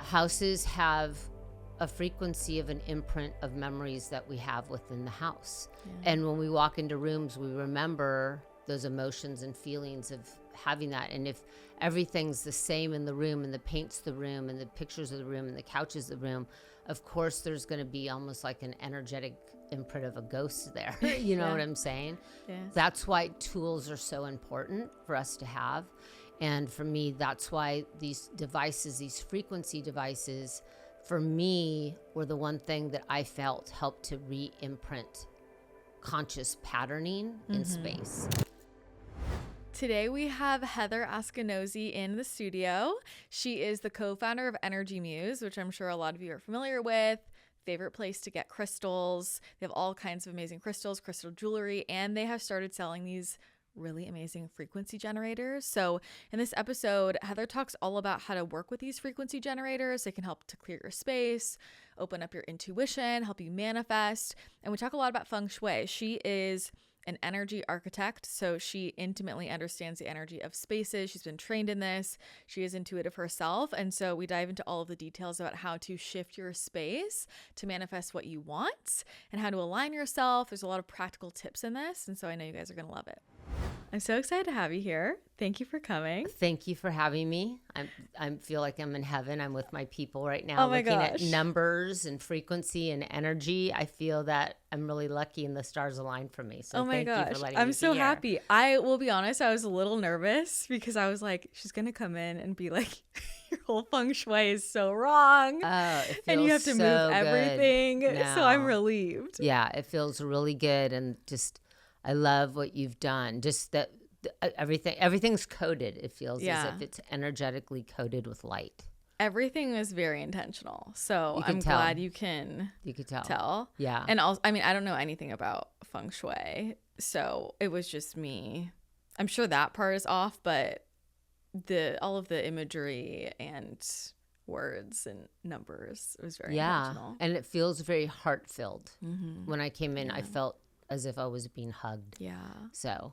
houses have a frequency of an imprint of memories that we have within the house. Yeah. And when we walk into rooms, we remember those emotions and feelings of having that. And if everything's the same in the room, and the paint's the room, and the pictures of the room, and the couch is the room, of course there's going to be almost like an energetic imprint of a ghost there. You know what I'm saying? Yes. That's why tools are so important for us to have. And for me, that's why these devices, these frequency devices, for me, were the one thing that I felt helped to re-imprint conscious patterning in space. Today we have Heather Askinosie in the studio. She is the co-founder of Energy Muse, which I'm sure a lot of you are familiar with. Favorite place to get crystals. They have all kinds of amazing crystals, crystal jewelry, and they have started selling these really amazing frequency generators. So in this episode, Heather talks all about how to work with these frequency generators. They can help to clear your space, open up your intuition, help you manifest. And we talk a lot about Feng Shui. She is an energy architect, so she intimately understands the energy of spaces. She's been trained in this. She is intuitive herself. And so we dive into all of the details about how to shift your space to manifest what you want and how to align yourself. There's a lot of practical tips in this. And so I know you guys are going to love it. I'm so excited to have you here. Thank you for coming. Thank you for having me. I feel like I'm in heaven. I'm with my people right now, oh my looking gosh. at numbers and frequency and energy. I feel that I'm really lucky and the stars aligned for me. So oh my thank gosh. you for letting I'm me so be here. happy. I will be honest, I was a little nervous because I was like, she's going to come in and be like, your whole feng shui is so wrong. Oh, it feels and you have to so move everything. good. So I'm relieved. Yeah, it feels really good. And just, I love what you've done. Just that everything's coded. It feels as if it's energetically coded with light. Everything is very intentional. So I'm tell. glad you can tell. Yeah. And also, I mean, I don't know anything about feng shui. So it was just me. I'm sure that part is off, but all of the imagery and words and numbers, it was very intentional. And it feels very heart-filled. Mm-hmm. When I came in, I felt as if I was being hugged. Yeah. So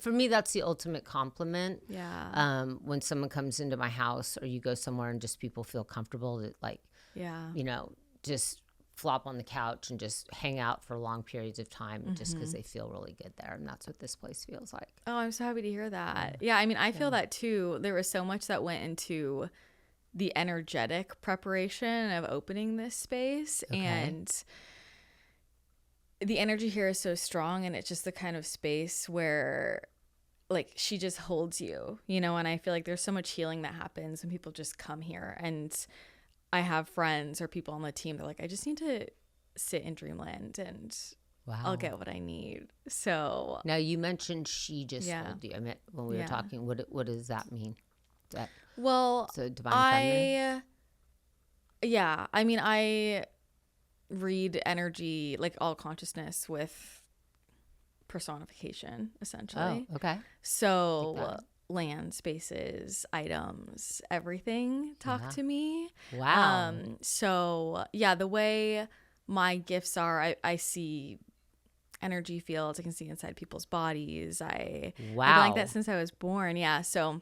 for me, that's the ultimate compliment. Yeah. When someone comes into my house or you go somewhere and just people feel comfortable to just flop on the couch and just hang out for long periods of time just because they feel really good there. And that's what this place feels like. Oh, I'm so happy to hear that. Yeah. I mean, I feel that too. There was so much that went into the energetic preparation of opening this space. Okay. And the energy here is so strong, and it's just the kind of space where like she just holds you, and I feel like there's so much healing that happens when people just come here. And I have friends or people on the team, they're like, I just need to sit in dreamland and I'll get what I need. So now you mentioned she just hold you. I meant when we were talking, what does that mean? So divine feminine? I mean, I read energy, like all consciousness, with personification, essentially. Oh, okay. So land, spaces, items, everything talk to me. Wow. So the way my gifts are, I see energy fields. I can see inside people's bodies. I've been like that since I was born. Yeah. So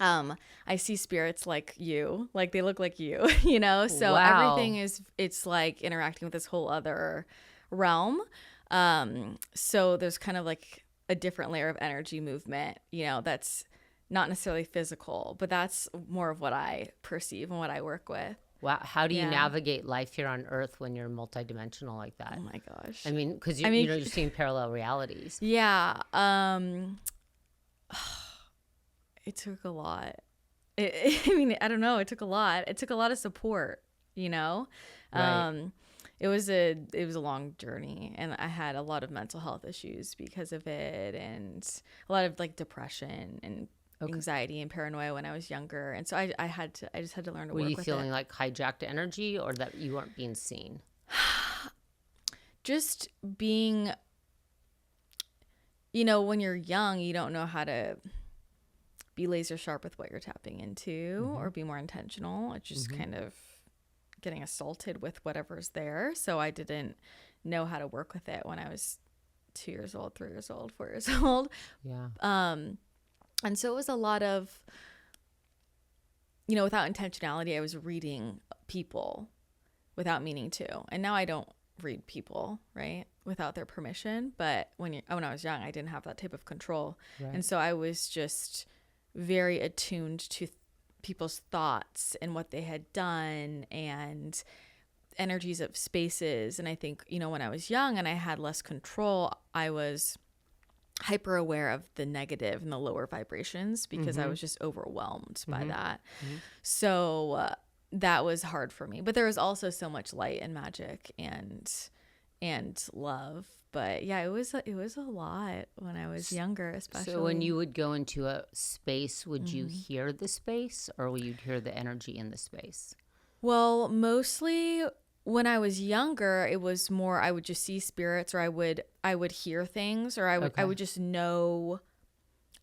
I see spirits like you, like they look like you, so everything it's like interacting with this whole other realm. So there's kind of like a different layer of energy movement, that's not necessarily physical, but that's more of what I perceive and what I work with. Wow. How do you navigate life here on Earth when you're multidimensional like that? Oh my gosh. I mean, because you're seeing parallel realities. Yeah. It took a lot. I mean, I don't know. It took a lot. It took a lot of support, Right. It was a long journey, and I had a lot of mental health issues because of it, and a lot of like depression and anxiety and paranoia when I was younger. And so I just had to learn to work with it. Were you feeling like hijacked energy, or that you weren't being seen? Just being, when you're young, you don't know how to be laser sharp with what you're tapping into or be more intentional. It's just kind of getting assaulted with whatever's there. So I didn't know how to work with it when I was 2 years old, 3 years old, 4 years old. Yeah. And so it was a lot of, without intentionality, I was reading people without meaning to. And now I don't read people, right, without their permission. But when I was young, I didn't have that type of control. Right. And so I was just very attuned to people's thoughts and what they had done and energies of spaces. And I think, when I was young and I had less control, I was hyper aware of the negative and the lower vibrations because I was just overwhelmed by that. So that was hard for me. But there was also so much light and magic and love. But yeah, it was a lot when I was younger, especially. So when you would go into a space, would you hear the space, or would you hear the energy in the space? Well, mostly when I was younger, it was more I would just see spirits, or I would hear things, or I would just know.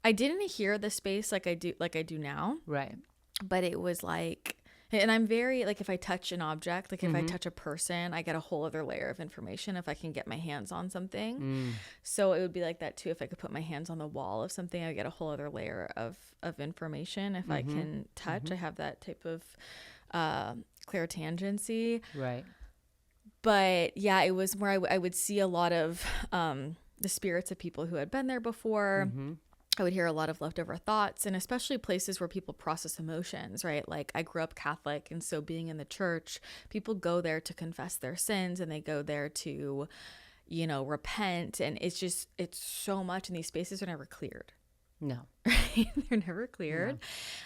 I didn't hear the space like I do now. Right. But it was like, and I'm very like, if I touch an object, like if I touch a person, I get a whole other layer of information if I can get my hands on something. So it would be like that too. If I could put my hands on the wall of something, I would get a whole other layer of information. If I can touch, I have that type of clairtangency. Right. But yeah, it was where I would see a lot of the spirits of people who had been there before. I would hear a lot of leftover thoughts, and especially places where people process emotions, right? Like I grew up Catholic, and so being in the church, people go there to confess their sins, and they go there to, repent. And it's so much, and these spaces are never cleared. No. Right? They're never cleared.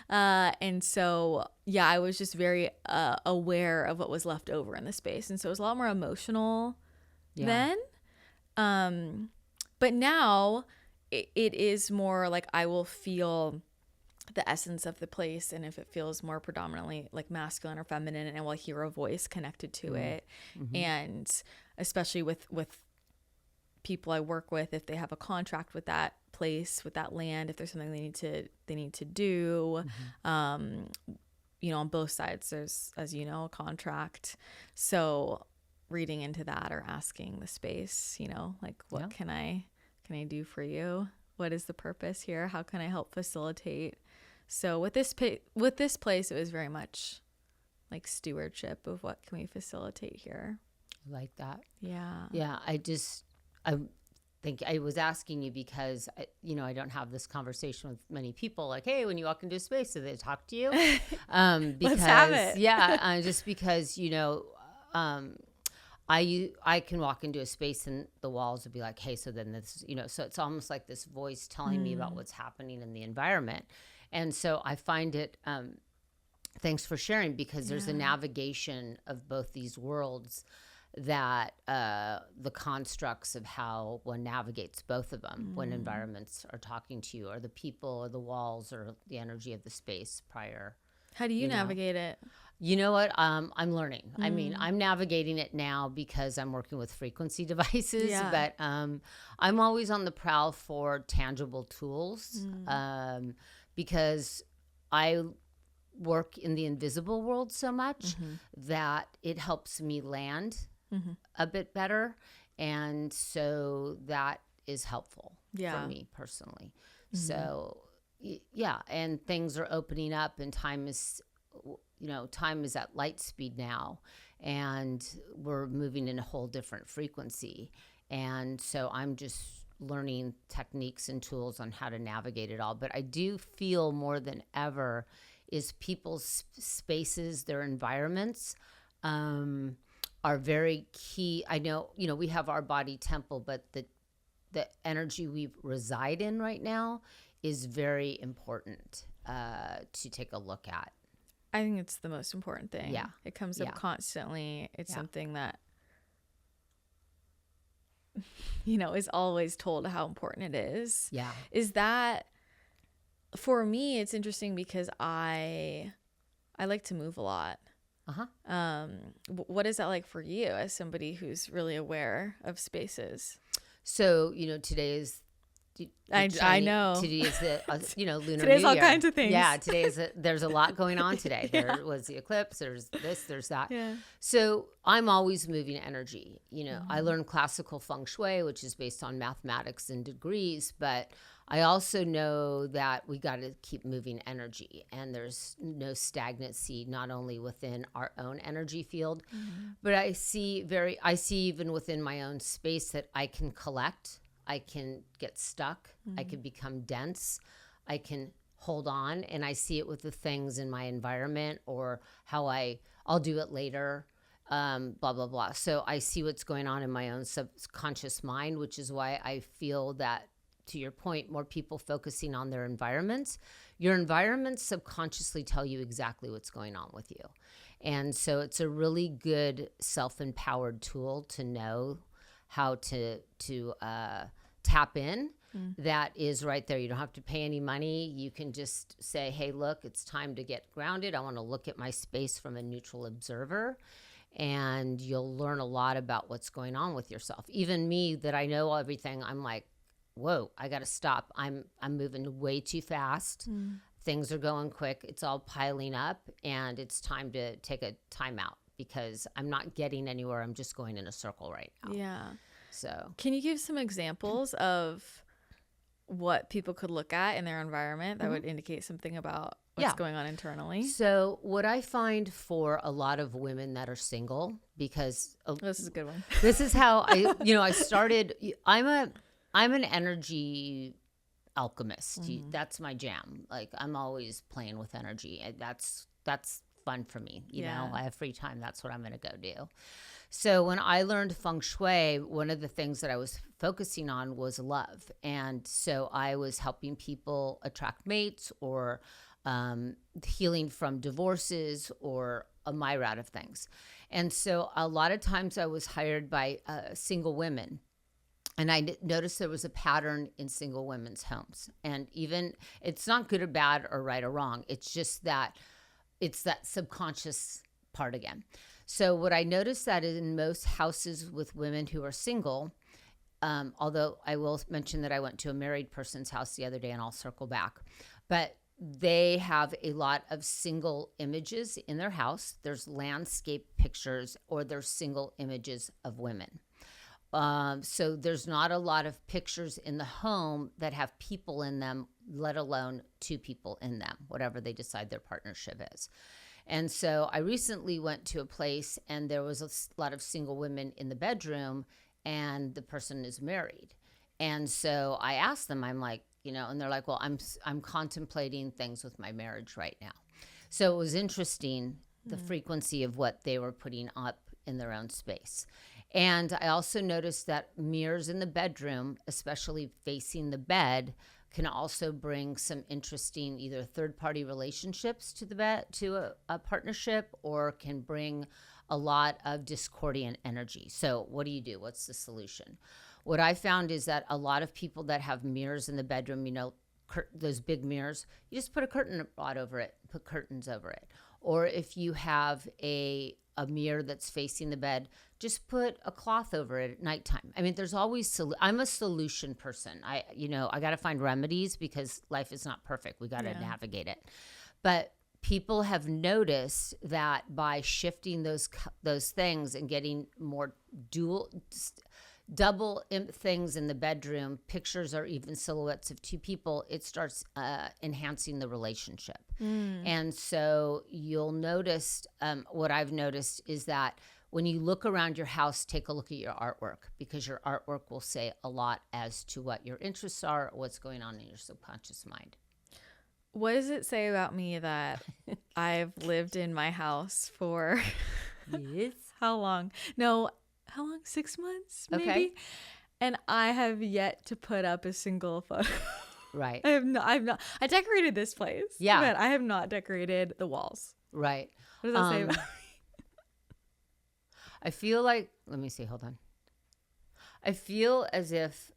No. And so, yeah, I was just very aware of what was left over in the space. And so it was a lot more emotional then. But now it is more like I will feel the essence of the place. And if it feels more predominantly like masculine or feminine, and I will hear a voice connected to it. And especially with people I work with, if they have a contract with that place, with that land, if there's something they need to do, on both sides, there's, as you know, a contract. So reading into that, or asking the space, like, what can I do for you? What is the purpose here? How can I help facilitate? So with this place, it was very much like stewardship of what can we facilitate here. I like that. Yeah. Yeah. I think I was asking you because, I don't have this conversation with many people. Like, hey, when you walk into a space, do they talk to you? Because, let's have it. Yeah. Just because, I can walk into a space and the walls would be like, hey, so then this, so it's almost like this voice telling me about what's happening in the environment. And so I find it, thanks for sharing, because there's a navigation of both these worlds, that the constructs of how one navigates both of them when environments are talking to you, or the people or the walls or the energy of the space prior. How do you navigate it? You know what? I'm learning. I mean, I'm navigating it now because I'm working with frequency devices, but I'm always on the prowl for tangible tools, because I work in the invisible world so much that it helps me land a bit better. And so that is helpful for me personally. So yeah, and things are opening up, and time is at light speed now, and we're moving in a whole different frequency. And so I'm just learning techniques and tools on how to navigate it all. But I do feel more than ever is people's spaces, their environments, are very key. I know, we have our body temple, but the energy we reside in right now is very important to take a look at. I think it's the most important thing. Yeah. It comes up constantly. It's something that, is always told how important it is. Yeah. Is that, for me, it's interesting because I like to move a lot. What is that like for you as somebody who's really aware of spaces? So, today is I know. Today is the Lunar Today's New all Year. kinds of things. Yeah, there's a lot going on today. There was the eclipse. There's this. There's that. Yeah. So I'm always moving energy. I learned classical Feng Shui, which is based on mathematics and degrees, but I also know that we got to keep moving energy, and there's no stagnancy, not only within our own energy field, but I see even within my own space that I can collect, I can get stuck, I can become dense, I can hold on, and I see it with the things in my environment or how I'll do it later, blah, blah, blah. So I see what's going on in my own subconscious mind, which is why I feel that, to your point, more people focusing on their environments. Your environments subconsciously tell you exactly what's going on with you. And so it's a really good self-empowered tool to know how to tap in. That is right there. You don't have to pay any money. You can just say, hey, look, it's time to get grounded. I want to look at my space from a neutral observer. And you'll learn a lot about what's going on with yourself. Even me, that I know everything, I'm like, whoa, I got to stop. I'm moving way too fast. Things are going quick. It's all piling up, and it's time to take a time out because I'm not getting anywhere. I'm just going in a circle right now. Yeah. So can you give some examples of what people could look at in their environment that would indicate something about what's going on internally? So what I find for a lot of women that are single, because this is a good one. This is how I started. I'm an energy alchemist. That's my jam. Like, I'm always playing with energy. That's fun for me. You know, I have free time. That's what I'm going to go do. So when I learned Feng Shui, one of the things that I was focusing on was love. And so I was helping people attract mates, or healing from divorces, or a myriad of things. And so a lot of times I was hired by single women. And I noticed there was a pattern in single women's homes. And even, it's not good or bad or right or wrong. It's just that it's that subconscious part again. So what I noticed that in most houses with women who are single, although I will mention that I went to a married person's house the other day, and I'll circle back, but they have a lot of single images in their house. There's landscape pictures, or there's single images of women. So there's not a lot of pictures in the home that have people in them, let alone two people in them, whatever they decide their partnership is. And so I recently went to a place, and there was a lot of single women in the bedroom, and the person is married. And so I asked them, I'm like, and they're like, well, I'm contemplating things with my marriage right now. So it was interesting, the frequency of what they were putting up in their own space. And I also noticed that mirrors in the bedroom, especially facing the bed, can also bring some interesting either third-party relationships to the bed, to a partnership, or can bring a lot of discordant energy. So what do? What's the solution? What I found is that a lot of people that have mirrors in the bedroom, those big mirrors, you just put a curtain rod over it, put curtains over it. Or if you have a mirror that's facing the bed, just put a cloth over it at nighttime. I mean, there's always, I'm a solution person. I got to find remedies because life is not perfect. We got to navigate it. But people have noticed that by shifting those things and getting more double things in the bedroom, pictures or even silhouettes of two people, it starts enhancing the relationship. And so you'll notice, what I've noticed is that when you look around your house, take a look at your artwork, because your artwork will say a lot as to what your interests are, or what's going on in your subconscious mind. What does it say about me that I've lived in my house for Yes. How long? 6 months, maybe? Okay. And I have yet to put up a single photo. Right. I I decorated this place. Yeah. But I have not decorated the walls. Right. What does that say about me? I feel like, let me see, hold on. I feel as if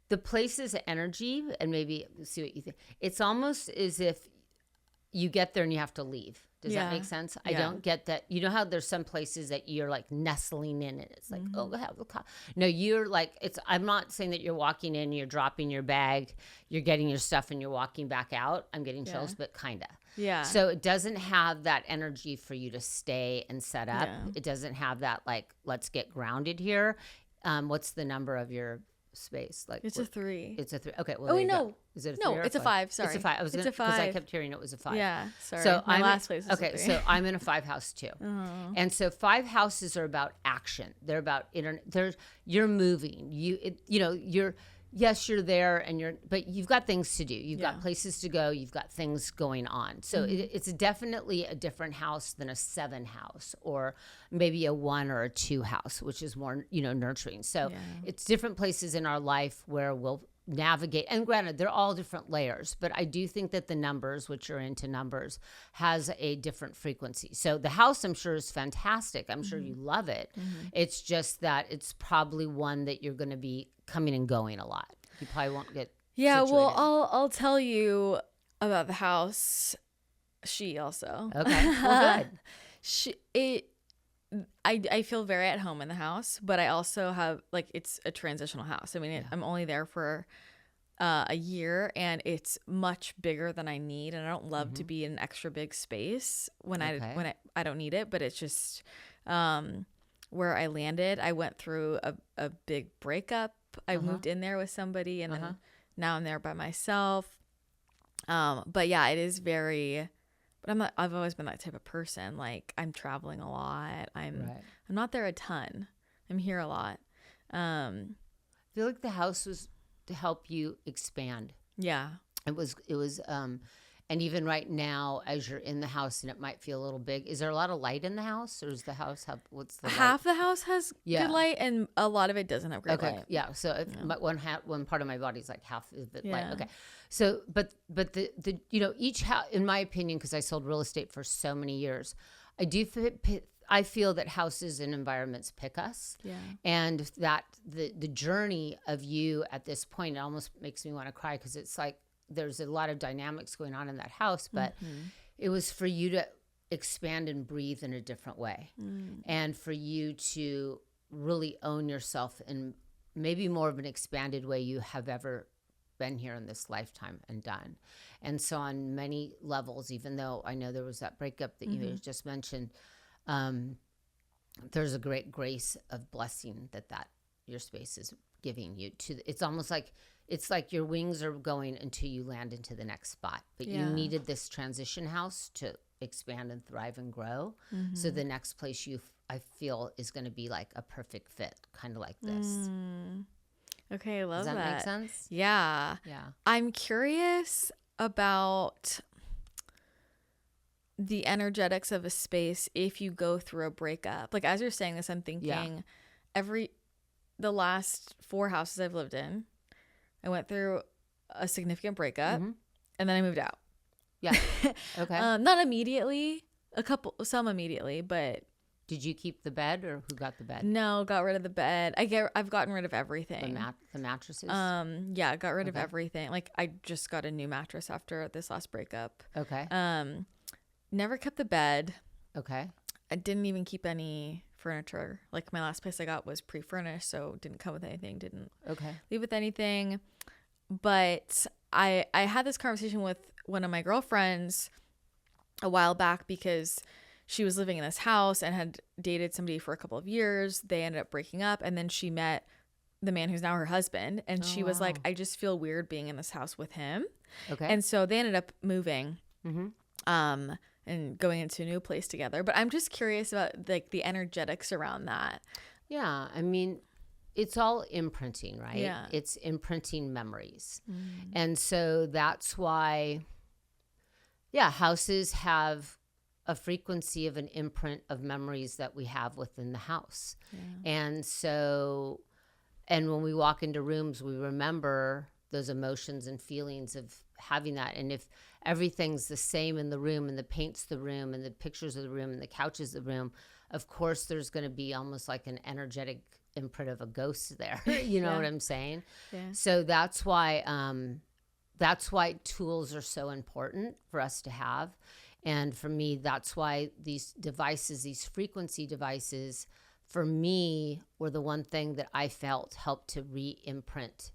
the place's energy, and maybe see what you think. It's almost as if you get there and you have to leave. Does that make sense? I don't get that. You know how there's some places that you're like nestling in it. It's like, oh, have a cup. No, you're like, I'm not saying that you're walking in, you're dropping your bag, you're getting your stuff and you're walking back out. I'm getting chills, but kind of. Yeah. So it doesn't have that energy for you to stay and set up. Yeah. It doesn't have that, like, let's get grounded here. What's the number of your space? Like It's a 3. It's a 3. Okay. Well, Oh, there you no. go. Is it a 3 No, or it's a 5. Sorry. It's a 5. I was It's gonna, a because I 5. kept hearing it was a 5. Yeah. Sorry. So My I'm last place was okay. a 3. So I'm in a 5 house too, and so 5 houses are about action. They're about you're moving. You're there but you've got things to do. You've got places to go. You've got things going on. So it's definitely a different house than a 7 house, or maybe a 1 or a 2 house, which is more, nurturing. So it's different places in our life where we'll navigate. And granted, they're all different layers, but I do think that the numbers, which are into numbers, has a different frequency. So the house, I'm sure, is fantastic. I'm sure you love it. It's just that it's probably one that you're going to be coming and going a lot. You probably won't get situated. Well, I'll tell you about the house. She also. Okay. Well, good. I feel very at home in the house, but I also have, like, it's a transitional house. I mean, I'm only there for a year, and it's much bigger than I need, and I don't love to be in an extra big space when I don't need it. But it's just where I landed. I went through a big breakup. I moved in there with somebody, and then now I'm there by myself. But yeah, it is very. But I've always been that type of person. Like, I'm traveling a lot. I'm not there a ton. I'm here a lot. I feel like the house was to help you expand. Yeah. It was, and even right now, as you're in the house and it might feel a little big, is there a lot of light in the house, or does the house have, what's the half the house has good light, and a lot of it doesn't have great light. Yeah. So if one part of my body is like half of it light. Okay. So, but the each house, in my opinion, because I sold real estate for so many years, I feel that houses and environments pick us. Yeah. And that the journey of you at this point, it almost makes me want to cry, because it's like there's a lot of dynamics going on in that house, but it was for you to expand and breathe in a different way, and for you to really own yourself in maybe more of an expanded way you have ever been here in this lifetime and done. And so on many levels, even though I know there was that breakup that you just mentioned, there's a great grace of blessing that your space is giving you to. It's almost like, it's like your wings are going until you land into the next spot, but you needed this transition house to expand and thrive and grow. So the next place I feel is going to be like a perfect fit, kind of like this. Okay, I love that. that. Make sense? Yeah. I'm curious about the energetics of a space if you go through a breakup. Like, as you're saying this, I'm thinking the last 4 houses I've lived in, I went through a significant breakup, and then I moved out. Yeah. Okay. Not immediately, some immediately, but. Did you keep the bed, or who got the bed? No, got rid of the bed. I've gotten rid of everything. The mattresses? Yeah, got rid of everything. Like, I just got a new mattress after this last breakup. Okay. Never kept the bed. Okay. I didn't even keep any furniture. Like, my last place I got was pre-furnished, so didn't come with anything, didn't leave with anything. But I had this conversation with one of my girlfriends a while back, because she was living in this house and had dated somebody for a couple of years. They ended up breaking up, and then she met the man who's now her husband, and she was like, I just feel weird being in this house with him. Okay. And so they ended up moving and going into a new place together. But I'm just curious about, like, the energetics around that. Yeah, I mean, it's all imprinting, right? Yeah. It's imprinting memories. And so that's why, houses have a frequency of an imprint of memories that we have within the house. And so, and when we walk into rooms, we remember those emotions and feelings of having that. And if everything's the same in the room, and the paint's the room, and the pictures of the room, and the couches the room, of course there's going to be almost like an energetic imprint of a ghost there. You know what I'm saying? Yeah. So that's why tools are so important for us to have. And for me, that's why these devices, these frequency devices, for me, were the one thing that I felt helped to re-imprint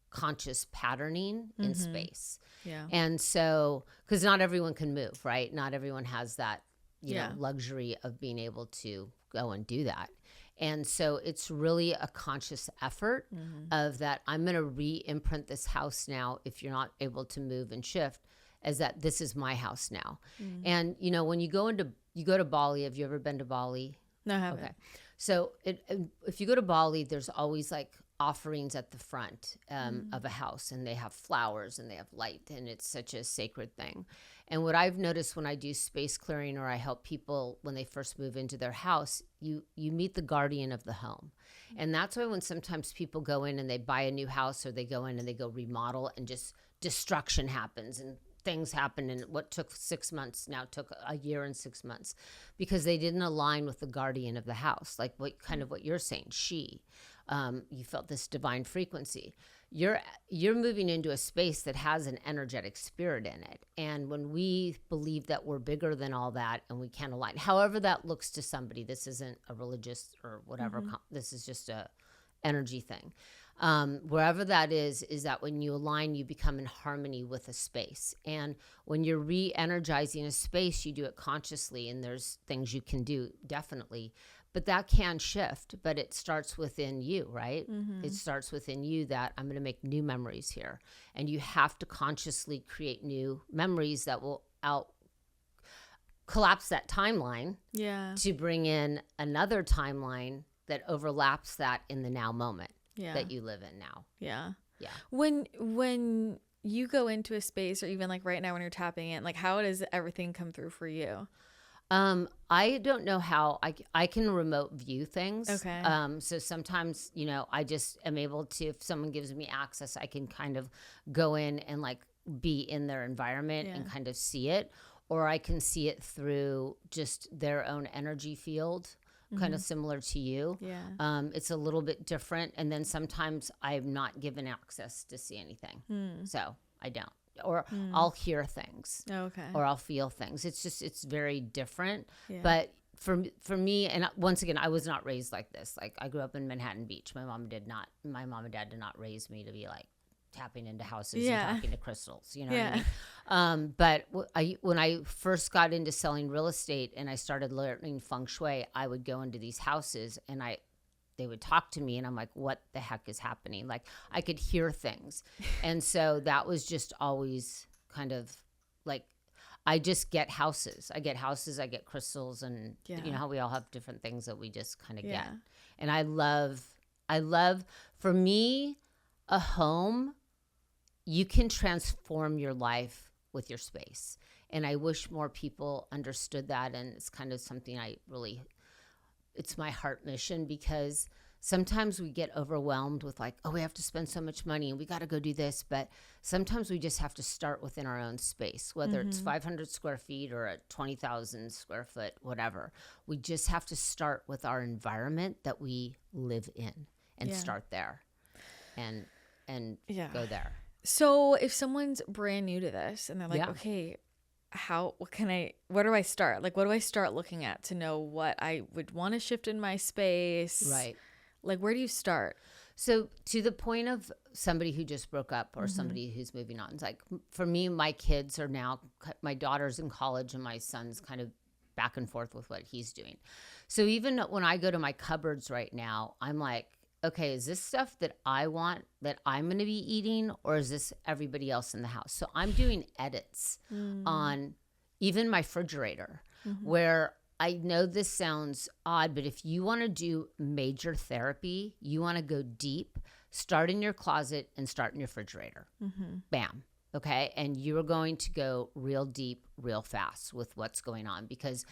conscious patterning in space. Yeah. And so, because not everyone can move, right? Not everyone has that, you know, luxury of being able to go and do that. And so it's really a conscious effort of that. I'm going to re-imprint this house now. If you're not able to move and shift, as that this is my house now. And when you go to Bali, have you ever been to Bali? No, I haven't. Okay. So if you go to Bali, there's always like offerings at the front of a house, and they have flowers and they have light, and it's such a sacred thing. And what I've noticed when I do space clearing, or I help people when they first move into their house, you meet the guardian of the home. And that's why when sometimes people go in and they buy a new house, or they go in and they go remodel, and just destruction happens and things happen, and what took 6 months now took a year and 6 months, because they didn't align with the guardian of the house. Like what you're saying, you felt this divine frequency. You're moving into a space that has an energetic spirit in it. And when we believe that we're bigger than all that and we can't align, however that looks to somebody, this isn't a religious or whatever, this is just a energy thing. Wherever that is that when you align, you become in harmony with a space. And when you're re-energizing a space, you do it consciously, and there's things you can do, definitely. But that can shift, but it starts within you, right? It starts within you that I'm going to make new memories here. And you have to consciously create new memories that will collapse that timeline to bring in another timeline that overlaps that in the now moment that you live in now. Yeah. When you go into a space, or even like right now when you're tapping in, like how does everything come through for you? I don't know how I can remote view things. Okay. So sometimes, I just am able to, if someone gives me access, I can kind of go in and like be in their environment and kind of see it, or I can see it through just their own energy field, kind of similar to you. Yeah. It's a little bit different. And then sometimes I'm not given access to see anything. So I don't. Or I'll hear things, or I'll feel things. It's very different. Yeah. But for me, and once again, I was not raised like this. Like I grew up in Manhattan Beach. My mom and dad did not raise me to be like tapping into houses and talking to crystals. You know what I mean? But when I first got into selling real estate and I started learning Feng Shui, I would go into these houses and they would talk to me, and I'm like, what the heck is happening? Like I could hear things. And so that was just always kind of like, I just get houses. I get crystals, and you know how we all have different things that we just kind of get. And I love, for me, a home, you can transform your life with your space. And I wish more people understood that. And it's kind of something it's my heart mission, because sometimes we get overwhelmed with like, oh, we have to spend so much money and we got to go do this. But sometimes we just have to start within our own space, whether it's 500 square feet or a 20,000 square foot, whatever. We just have to start with our environment that we live in and start there and go there. So if someone's brand new to this and they're like, okay, where do I start? Like, what do I start looking at to know what I would want to shift in my space? Right. Like, where do you start? So to the point of somebody who just broke up or somebody who's moving on, it's like, for me, my kids are now, my daughter's in college and my son's kind of back and forth with what he's doing. So even when I go to my cupboards right now, I'm like, okay, is this stuff that I want, that I'm going to be eating, or is this everybody else in the house? So I'm doing edits on even my refrigerator, where I know this sounds odd, but if you want to do major therapy, you want to go deep, start in your closet and start in your refrigerator. Bam. Okay. And you're going to go real deep, real fast with what's going on, because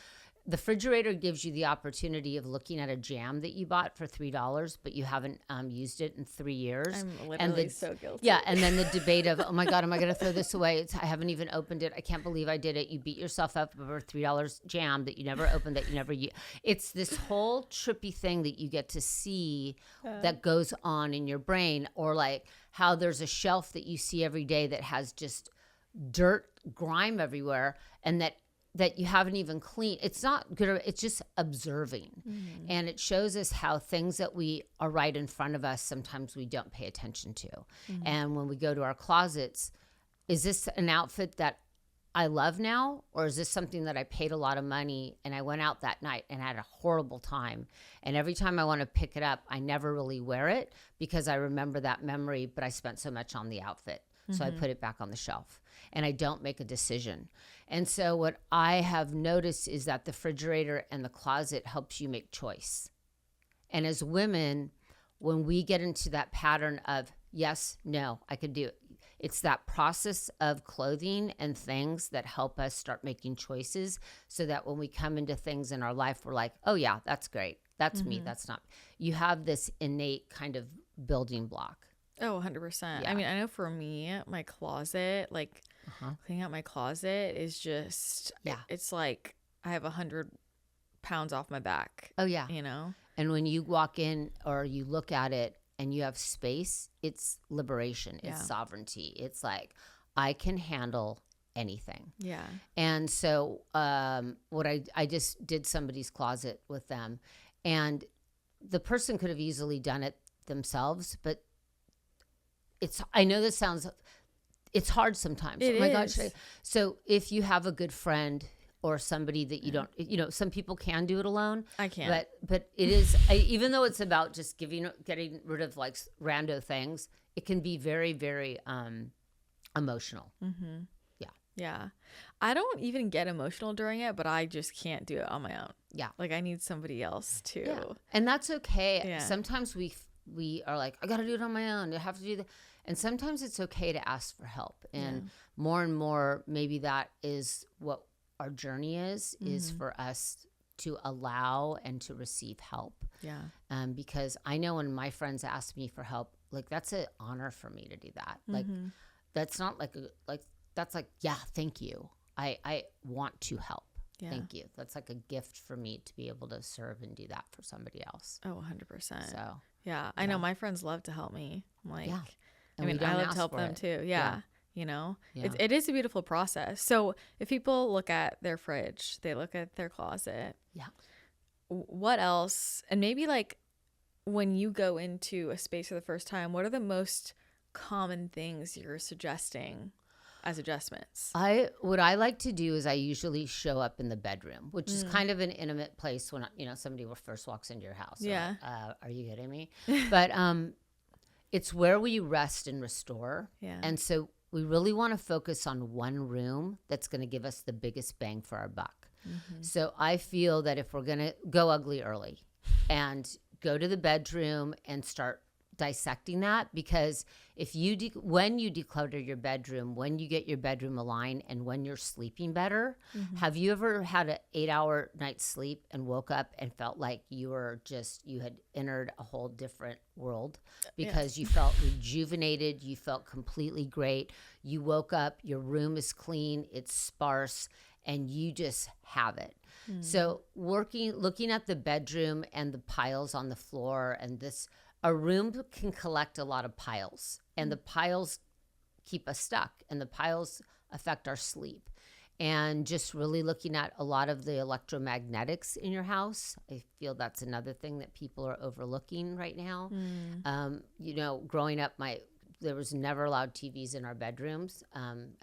the refrigerator gives you the opportunity of looking at a jam that you bought for $3, but you haven't used it in 3 years. I'm literally so guilty. Yeah, and then the debate of, oh my God, am I going to throw this away? I haven't even opened it. I can't believe I did it. You beat yourself up over $3 jam that you never opened, that you never used. It's this whole trippy thing that you get to see that goes on in your brain, or like how there's a shelf that you see every day that has just dirt, grime everywhere, and that you haven't even cleaned. It's not good. It's just observing. And it shows us how things that we are right in front of us, sometimes we don't pay attention to. And when we go to our closets, is this an outfit that I love now, or is this something that I paid a lot of money and I went out that night and had a horrible time, and every time I want to pick it up, I never really wear it because I remember that memory, but I spent so much on the outfit. So I put it back on the shelf and I don't make a decision. And so what I have noticed is that the refrigerator and the closet helps you make choice. And as women, when we get into that pattern of yes, no, I could do it, it's that process of clothing and things that help us start making choices so that when we come into things in our life, we're like, oh yeah, that's great. That's me. That's not. You have this innate kind of building block. Oh, 100%. Yeah. I mean, I know for me, my closet, like cleaning out my closet is just, it's like I have 100 pounds off my back. Oh yeah. You know? And when you walk in or you look at it and you have space, it's liberation. It's sovereignty. It's like, I can handle anything. Yeah. And so what I just did somebody's closet with them, and the person could have easily done it themselves, but I know this sounds, it's hard sometimes. It oh my is. gosh. So if you have a good friend or somebody that you don't, some people can do it alone. I can't. But it is, even though it's about just getting rid of like rando things, it can be very, very emotional. Mm-hmm. Yeah. Yeah. I don't even get emotional during it, but I just can't do it on my own. Yeah. Like I need somebody else to. Yeah. And that's okay. Yeah. Sometimes we are like, I got to do it on my own. I have to do that. And sometimes it's okay to ask for help. And more and more, maybe that is what our journey is for us to allow and to receive help. Yeah. Because I know when my friends ask me for help, like that's an honor for me to do that. Like that's not that's like, yeah, thank you. I want to help. Yeah. Thank you. That's like a gift for me to be able to serve and do that for somebody else. Oh, 100%. So yeah, I know my friends love to help me. Like, and I mean, I love to help them too. Yeah. You know, it is a beautiful process. So if people look at their fridge, they look at their closet. Yeah. What else? And maybe like when you go into a space for the first time, what are the most common things you're suggesting as adjustments? What I like to do is I usually show up in the bedroom, which is kind of an intimate place when, somebody first walks into your house. Yeah. Like, are you kidding me? But it's where we rest and restore. Yeah. And so we really want to focus on one room that's going to give us the biggest bang for our buck. Mm-hmm. So I feel that if we're going to go ugly early and go to the bedroom and start dissecting that, because if you when you declutter your bedroom, when you get your bedroom aligned, and when you're sleeping better, have you ever had an 8-hour night's sleep and woke up and felt like you had entered a whole different world because you felt rejuvenated, you felt completely great, you woke up, your room is clean, it's sparse, and you just have it. So looking at the bedroom and the piles on the floor, and a room can collect a lot of piles, and the piles keep us stuck, and the piles affect our sleep. And just really looking at a lot of the electromagnetics in your house, I feel that's another thing that people are overlooking right now. Growing up, there was never allowed TVs in our bedrooms.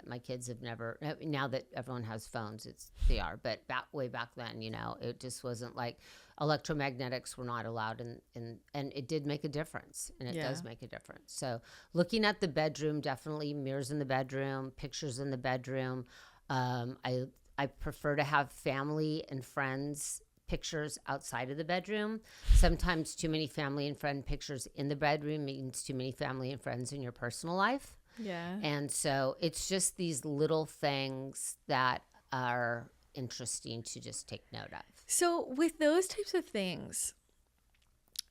My kids have never, now that everyone has phones, they are, but way back then, it just wasn't like, electromagnetics were not allowed, and it did make a difference, and it does make a difference. So looking at the bedroom, definitely mirrors in the bedroom, pictures in the bedroom. I prefer to have family and friends pictures outside of the bedroom. Sometimes too many family and friend pictures in the bedroom means too many family and friends in your personal life. Yeah. And so it's just these little things that are interesting to just take note of. So with those types of things,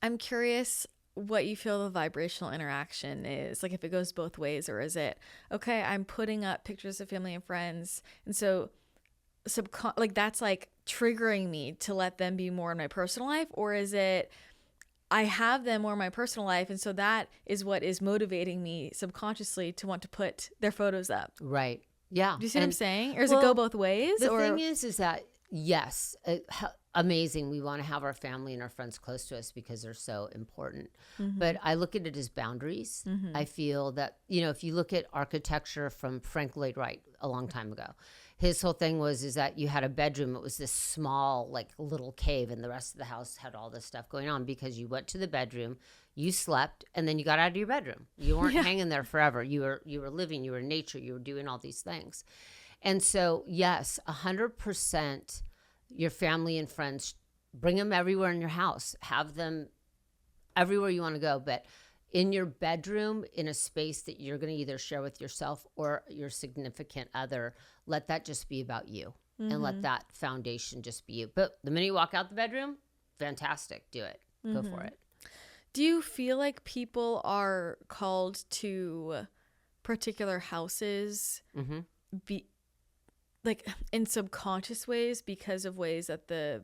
I'm curious what you feel the vibrational interaction is. Like if it goes both ways, or is it, okay, I'm putting up pictures of family and friends, and so that's like triggering me to let them be more in my personal life? Or is it I have them more in my personal life, and so that is what is motivating me subconsciously to want to put their photos up? Right. Yeah. Do you see what I'm saying? Or does it go both ways? The thing is that, yes, amazing. We want to have our family and our friends close to us because they're so important. Mm-hmm. But I look at it as boundaries. Mm-hmm. I feel that, if you look at architecture from Frank Lloyd Wright a long time ago, his whole thing is that you had a bedroom. It was this small, like little cave, and the rest of the house had all this stuff going on because you went to the bedroom, you slept, and then you got out of your bedroom. You weren't hanging there forever. You were living, you were in nature, you were doing all these things. And so, yes, 100% your family and friends, bring them everywhere in your house. Have them everywhere you want to go, but in your bedroom, in a space that you're going to either share with yourself or your significant other, let that just be about you and let that foundation just be you. But the minute you walk out the bedroom, fantastic. Do it. Go for it. Do you feel like people are called to particular houses be like in subconscious ways because of ways that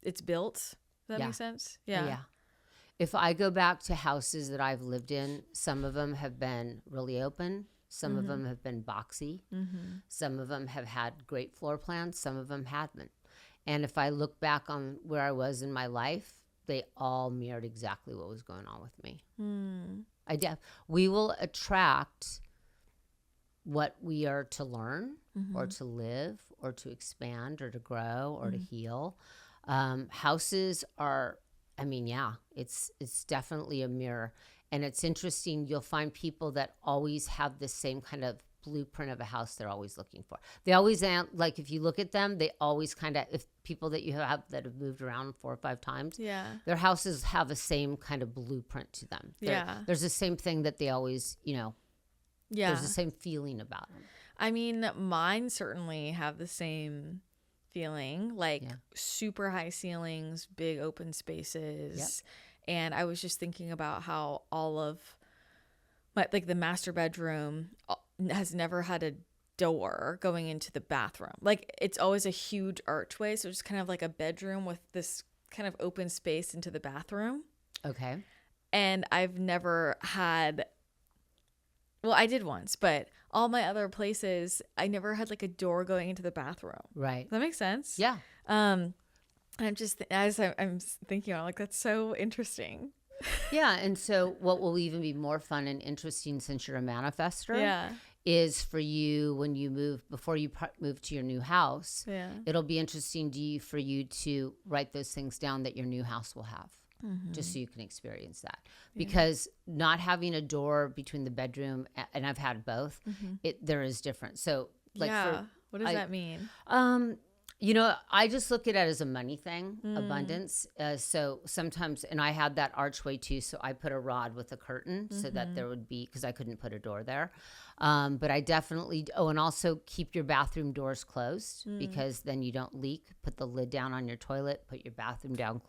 it's built? Does that make sense? Yeah. If I go back to houses that I've lived in, some of them have been really open. Some of them have been boxy. Some of them have had great floor plans. Some of them haven't. And if I look back on where I was in my life, they all mirrored exactly what was going on with me. We will attract what we are to learn or to live or to expand or to grow or to heal. Houses are... I mean, it's definitely a mirror. And it's interesting. You'll find people that always have the same kind of blueprint of a house they're always looking for. They always, like if you look at them, they always kind of, if people that you have that have moved around 4 or 5 times, their houses have the same kind of blueprint to them. There's the same thing that they always, there's the same feeling about them. I mean, mine certainly have the same feeling, like super high ceilings, big open spaces. And I was just thinking about how all of my, like the master bedroom has never had a door going into the bathroom. Like it's always a huge archway. So it's kind of like a bedroom with this kind of open space into the bathroom. Okay. And I've never had, well, I did once, but all my other places, I never had like a door going into the bathroom. Right. Does that make sense? Yeah. I'm just, as I'm thinking, I'm like, that's so interesting. Yeah. And so what will even be more fun and interesting, since you're a manifestor, is for you when you move, before you move to your new house, it'll be interesting for you to write those things down that your new house will have. Just so you can experience that, because not having a door between the bedroom, and I've had both, there is different. So like, what does that mean? I just look at it as a money thing, abundance. So sometimes, and I had that archway too. So I put a rod with a curtain so that there would be, because I couldn't put a door there. But I definitely, and also keep your bathroom doors closed, because then you don't leak. Put the lid down on your toilet, put your bathroom down,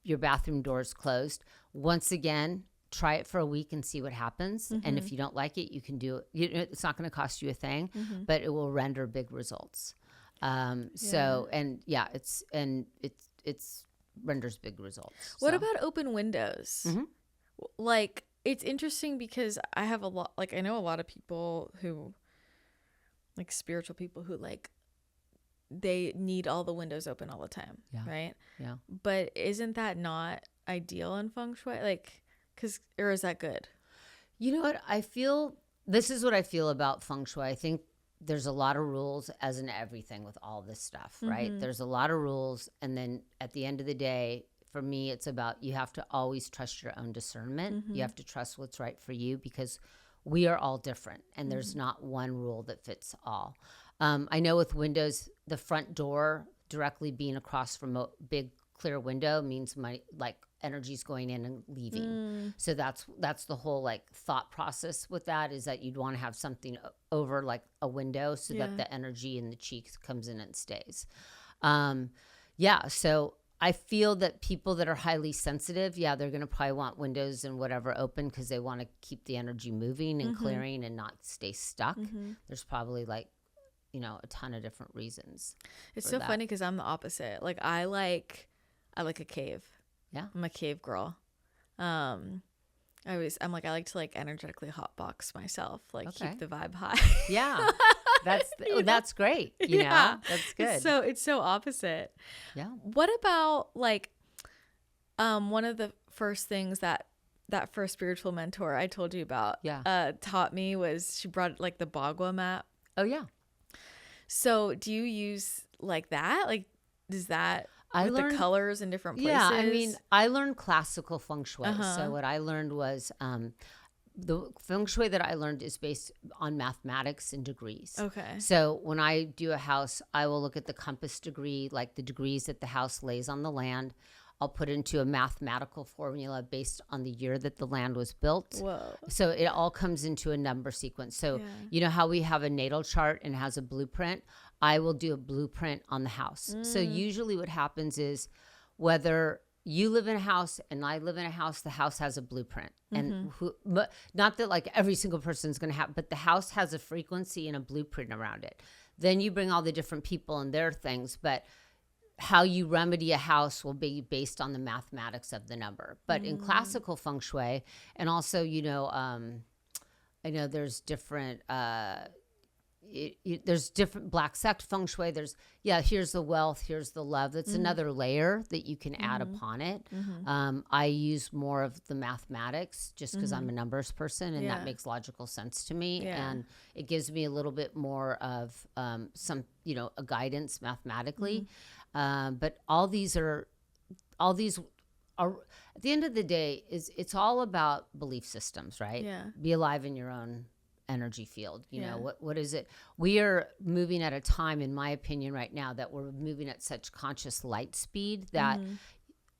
your bathroom doors closed. Once again, try it for a week and see what happens. And if you don't like it, you can do it. It's not going to cost you a thing, but it will render big results. So, and it's renders big results. What about open windows? Like, it's interesting because I have I know a lot of people who, like spiritual people who they need all the windows open all the time. Right. Yeah. But isn't that not ideal in Feng Shui? Or is that good? You know what? This is what I feel about Feng Shui. I think there's a lot of rules, as in everything with all this stuff, right? There's a lot of rules. And then at the end of the day, for me, it's about, you have to always trust your own discernment. You have to trust what's right for you, because we are all different and there's not one rule that fits all. I know with windows, the front door directly being across from a big clear window means my energy's going in and leaving. So that's the whole thought process with that, is that you'd want to have something over a window so that the energy in the cheeks comes in and stays. So I feel that people that are highly sensitive, they're going to probably want windows and whatever open, because they want to keep the energy moving and clearing and not stay stuck. There's probably a ton of different reasons. It's so funny because I'm the opposite. I like a cave. Yeah. I'm a cave girl. I like to energetically hotbox myself, keep the vibe high. Yeah. That's great. You know, that's good. It's so opposite. Yeah. What about one of the first things that first spiritual mentor I told you about taught me was, she brought the Bagua mat. Oh yeah. So do you use like that? Like, is that I with learned the colors in different places? Yeah, I mean, I learned classical feng shui. Uh-huh. So what I learned was the feng shui that I learned is based on mathematics and degrees. Okay. So when I do a house, I will look at the compass degree, like the degrees that the house lays on the land. I'll put into a mathematical formula based on the year that the land was built. Whoa. So it all comes into a number sequence. So you know how we have a natal chart and it has a blueprint? I will do a blueprint on the house. So usually what happens is whether you live in a house and I live in a house, the house has a blueprint. And but not that like every single person is going to have, but the house has a frequency and a blueprint around it. Then you bring all the different people and their things, but how you remedy a house will be based on the mathematics of the number. But in classical feng shui, and also, you know, I know there's different, there's different black sect feng shui. There's, here's the wealth, here's the love. That's another layer that you can add upon it. I use more of the mathematics just because I'm a numbers person and that makes logical sense to me. And it gives me a little bit more of some, you know, a guidance mathematically. But all these are at the end of the day it's all about belief systems, right? Be alive in your own energy field. You know, what is it? We are moving at a time, in my opinion, right now that we're moving at such conscious light speed that,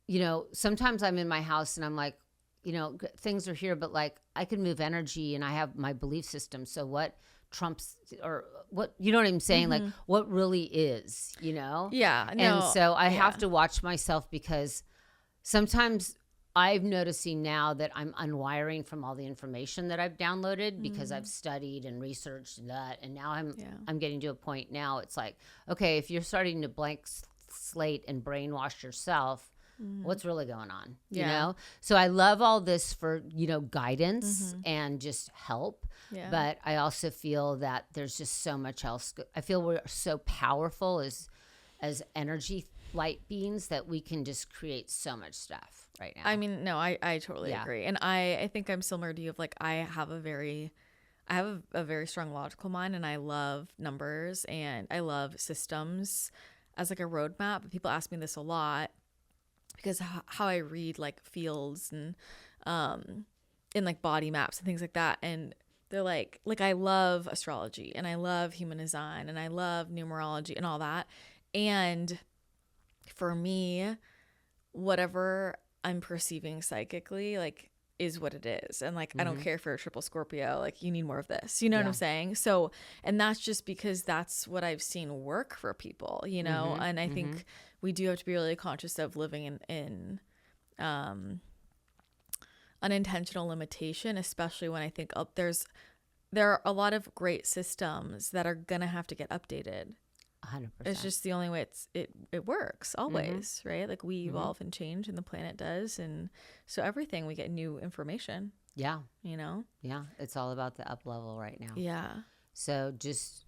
you know, sometimes I'm in my house and I'm like, you know, things are here, but like I can move energy and I have my belief system. So what trumps or what, you know what I'm saying? Like what really is, you know? Yeah. No, and so I have to watch myself because sometimes I'm noticing now that I'm unwiring from all the information that I've downloaded because I've studied and researched that. And now I'm getting to a point now. It's like, okay, if you're starting to blank slate and brainwash yourself, what's really going on, you know? So I love all this for, you know, guidance and just help. But I also feel that there's just so much else. I feel we're so powerful as energy light beings that we can just create so much stuff right now. I mean, no, I totally agree. And I think I'm similar to you of like, I have a very strong logical mind and I love numbers and I love systems as like a roadmap. But people ask me this a lot because how I read like fields and in like body maps and things like that. And they're like I love astrology and I love human design and I love numerology and all that. And for me, whatever I'm perceiving psychically, like, is what it is. And like, I don't care if you're a triple Scorpio, like you need more of this, you know what I'm saying? So, and that's just because that's what I've seen work for people, you know? And I think we do have to be really conscious of living in unintentional limitation, especially when I think there are a lot of great systems that are going to have to get updated. 100%. It's just the only way it works always, right? Like we evolve and change and the planet does. And so everything, we get new information. Yeah. You know? Yeah. It's all about the up level right now. Yeah. So just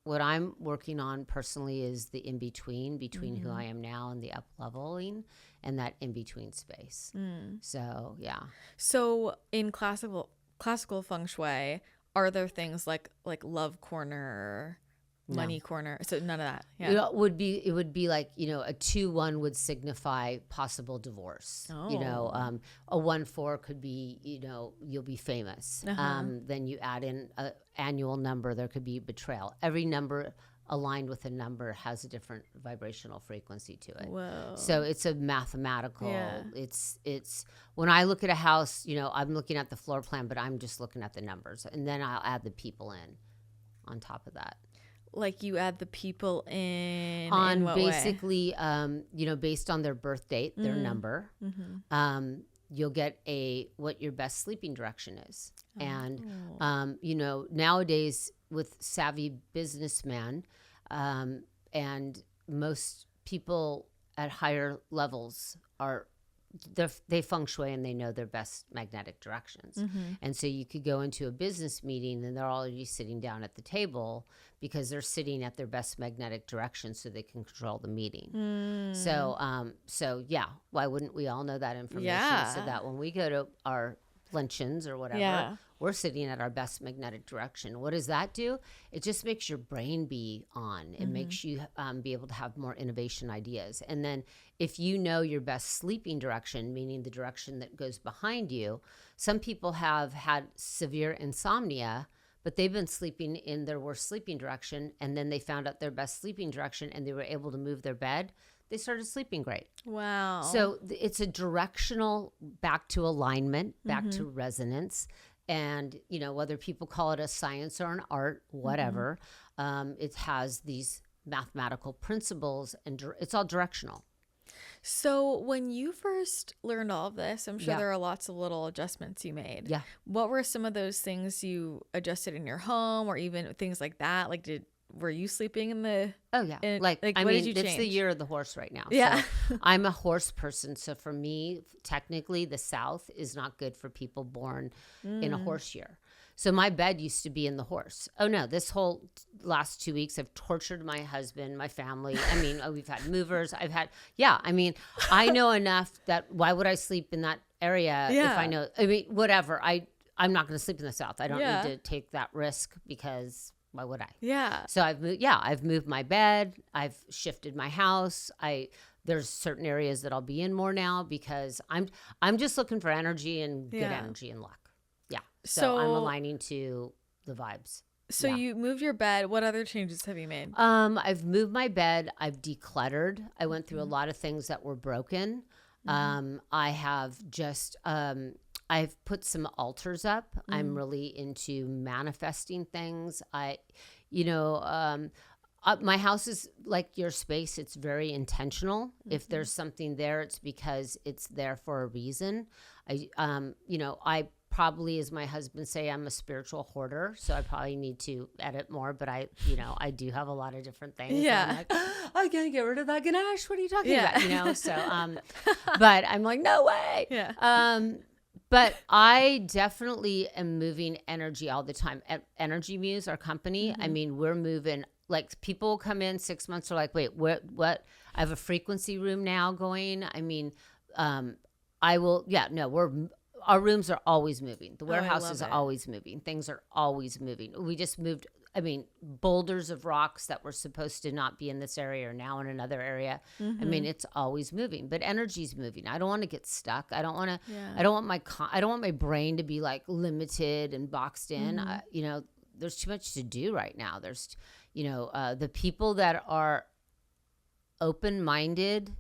what I'm working on personally is the in-between between who I am now and the up leveling and that in-between space. So, yeah. So in classical feng shui, are there things like love corner, money corner? So none of that. Yeah. It would be like, you know, a 2-1 would signify possible divorce. You know, a 1-4 could be, you know, you'll be famous. Then you add in an annual number, there could be betrayal. Every number aligned with a number has a different vibrational frequency to it. Whoa. So it's a mathematical, it's when I look at a house, you know, I'm looking at the floor plan, but I'm just looking at the numbers and then I'll add the people in on top of that. Like you add the people in on what basically, you know, based on their birth date, their number, you'll get what your best sleeping direction is. And, you know, nowadays with savvy businessmen and most people at higher levels they feng shui and they know their best magnetic directions. And so you could go into a business meeting and they're already sitting down at the table because they're sitting at their best magnetic direction so they can control the meeting. So yeah, why wouldn't we all know that information so that when we go to our luncheons or whatever, we're sitting at our best magnetic direction. What does that do? It just makes your brain be on. It makes you be able to have more innovation ideas. And then if you know your best sleeping direction, meaning the direction that goes behind you, some people have had severe insomnia, but they've been sleeping in their worst sleeping direction, and then they found out their best sleeping direction and they were able to move their bed. They started sleeping great. Wow. So it's a directional back to alignment, back to resonance. And, you know, whether people call it a science or an art, whatever, it has these mathematical principles, and it's all directional. So when you first learned all of this, I'm sure there are lots of little adjustments you made. Yeah. What were some of those things you adjusted in your home, or even things like that? Like, were you sleeping in the... Oh, yeah. I what mean, did you it's change? the year of the horse right now. Yeah. So I'm a horse person. So for me, technically, the South is not good for people born in a horse year. So my bed used to be in the horse. Oh, no. This whole last 2 weeks, I've tortured my husband, my family. I mean, we've had movers. I mean, I know enough that why would I sleep in that area if I know, I mean, whatever. I'm not going to sleep in the South. I don't need to take that risk because... why would I? Yeah. So I've moved my bed. I've shifted my house. There's certain areas that I'll be in more now because I'm just looking for energy and good energy and luck. Yeah. So I'm aligning to the vibes. So you moved your bed. What other changes have you made? I've moved my bed. I've decluttered. I went through a lot of things that were broken. I have just I've put some altars up. I'm really into manifesting things. My house is like your space. It's very intentional. If there's something there, it's because it's there for a reason. I probably, as my husband say, I'm a spiritual hoarder, so I probably need to edit more, but I do have a lot of different things. Yeah. I'm like, I can't get rid of that Ganesh. What are you talking about? So, but I'm like, no way. Yeah. But I definitely am moving energy all the time. At Energy Muse, our company, I mean, we're moving. Like, people will come in 6 months, are like, wait, what? I have a frequency room now going. I mean, our rooms are always moving. The warehouse is always moving. Things are always moving. We just moved, boulders of rocks that were supposed to not be in this area are now in another area. I mean, it's always moving, but energy's moving. I don't want to get stuck. I don't want my brain to be like limited and boxed in. There's too much to do right now. There's, the people that are open-minded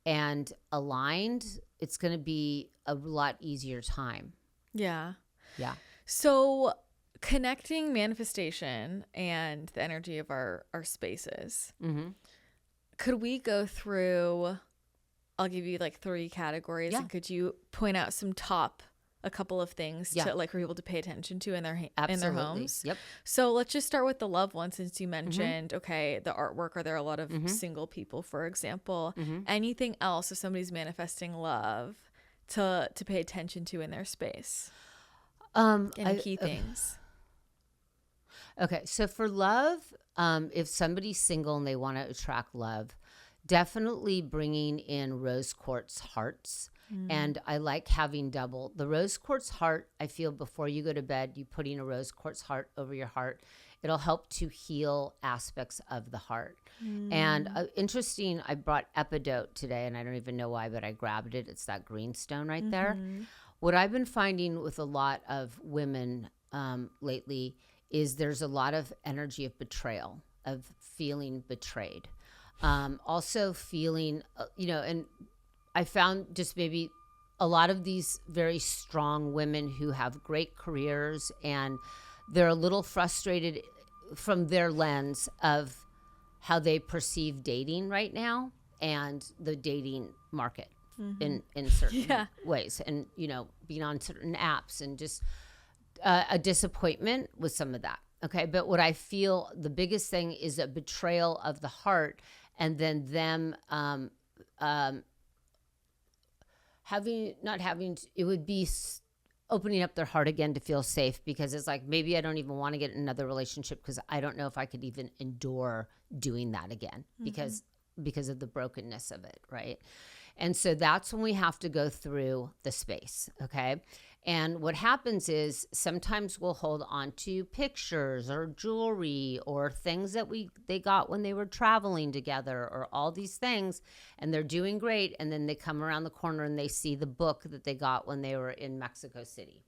and aligned, it's going to be a lot easier time. Yeah. Yeah. So connecting manifestation and the energy of our spaces, could we go through, I'll give you like 3 categories, and could you point out a couple of things to like for people to pay attention to in their homes? Yep. So let's just start with the love one, since you mentioned, the artwork. Are there a lot of single people, for example? Anything else if somebody's manifesting love to pay attention to in their space? Key things. Okay, so for love, if somebody's single and they want to attract love, definitely bringing in rose quartz hearts. And I like having double. The rose quartz heart, I feel before you go to bed, you putting a rose quartz heart over your heart, it'll help to heal aspects of the heart. And interesting, I brought epidote today, and I don't even know why, but I grabbed it. It's that green stone right there. What I've been finding with a lot of women lately is there's a lot of energy of betrayal, of feeling betrayed. Also feeling, and I found just maybe a lot of these very strong women who have great careers, and they're a little frustrated from their lens of how they perceive dating right now and the dating market in certain ways, and, being on certain apps, and just a disappointment with some of that. Okay. But what I feel the biggest thing is a betrayal of the heart, and then them, it would be opening up their heart again to feel safe, because it's like, maybe I don't even want to get in another relationship because I don't know if I could even endure doing that again because of the brokenness of it, right? And so that's when we have to go through the space, okay? And what happens is sometimes we'll hold on to pictures or jewelry or things that they got when they were traveling together or all these things, and they're doing great. And then they come around the corner and they see the book that they got when they were in Mexico City.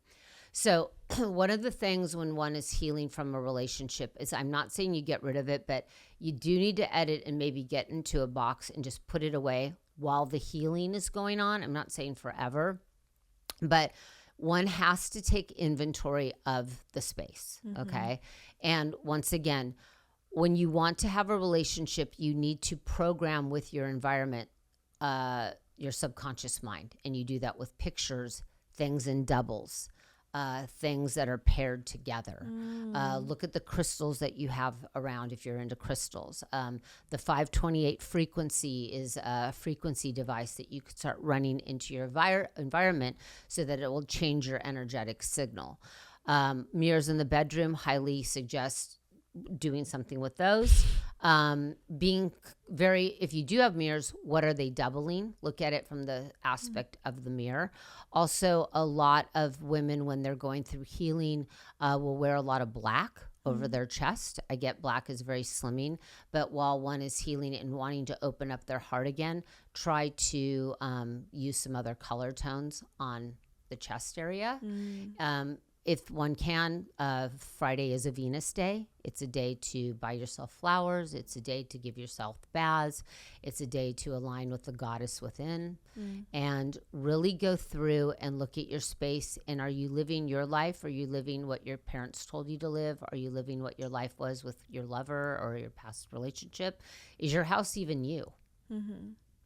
So one of the things when one is healing from a relationship is, I'm not saying you get rid of it, but you do need to edit and maybe get into a box and just put it away while the healing is going on. I'm not saying forever, but one has to take inventory of the space, okay? And once again, when you want to have a relationship, you need to program with your environment, your subconscious mind. And you do that with pictures, things in doubles, things that are paired together. Look at the crystals that you have around if you're into crystals. The 528 frequency is a frequency device that you could start running into your environment so that it will change your energetic signal. Mirrors in the bedroom, highly suggest doing something with those. Being very, if you do have mirrors, what are they doubling? Look at it from the aspect of the mirror. Also, a lot of women, when they're going through healing, will wear a lot of black over their chest. I get black is very slimming, but while one is healing and wanting to open up their heart again, try to use some other color tones on the chest area. If one can, Friday is a Venus day. It's a day to buy yourself flowers. It's a day to give yourself baths. It's a day to align with the goddess within and really go through and look at your space. And are you living your life? Are you living what your parents told you to live? Are you living what your life was with your lover or your past relationship? Is your house even you?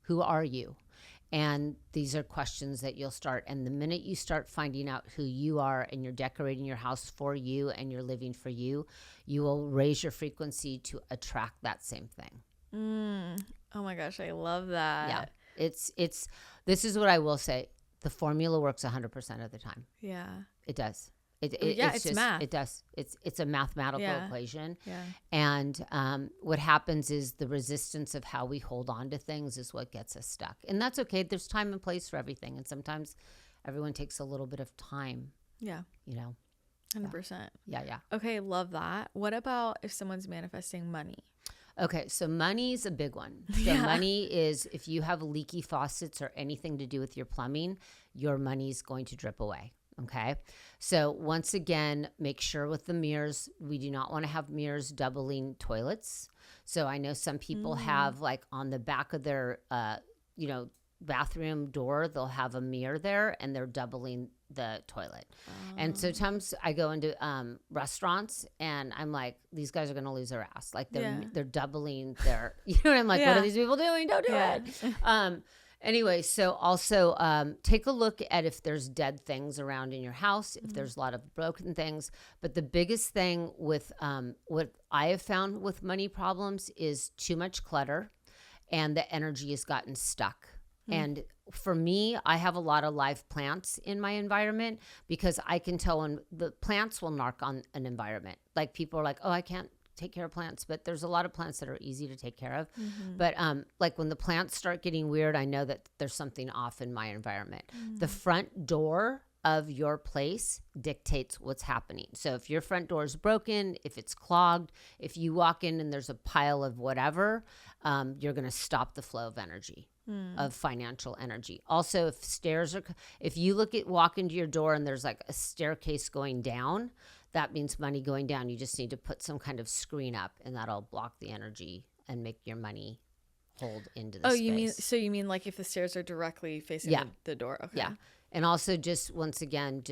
Who are you? And these are questions that you'll start. And the minute you start finding out who you are and you're decorating your house for you and you're living for you, you will raise your frequency to attract that same thing. Oh my gosh, I love that. Yeah. This is what I will say. The formula works 100% of the time. Yeah. It does. It's just math. It does. It's a mathematical equation. Yeah. And what happens is the resistance of how we hold on to things is what gets us stuck. And that's okay. There's time and place for everything. And sometimes everyone takes a little bit of time. Yeah. 100%. Yeah. Okay, love that. What about if someone's manifesting money? Okay, so money is a big one. So money is, if you have leaky faucets or anything to do with your plumbing, your money's going to drip away. Okay. So once again, make sure with the mirrors, we do not want to have mirrors doubling toilets. So I know some people have like on the back of their, bathroom door, they'll have a mirror there and they're doubling the toilet. And sometimes I go into restaurants and I'm like, these guys are going to lose their ass. Like they're doubling their, I'm like, what are these people doing? Don't do it. Anyway, so also take a look at if there's dead things around in your house, if there's a lot of broken things. But the biggest thing with what I have found with money problems is too much clutter and the energy has gotten stuck. And for me, I have a lot of live plants in my environment because I can tell when the plants will narc on an environment. Like people are like, oh, I can't take care of plants, but there's a lot of plants that are easy to take care of. But like when the plants start getting weird, I know that there's something off in my environment. The front door of your place dictates what's happening. So if your front door is broken, if it's clogged, if you walk in and there's a pile of whatever, you're going to stop the flow of energy, of financial energy. Also, if you walk into your door and there's like a staircase going down, that means money going down. You just need to put some kind of screen up and that'll block the energy and make your money hold into the space. You mean like if the stairs are directly facing the door? Okay. Yeah. And also just once again,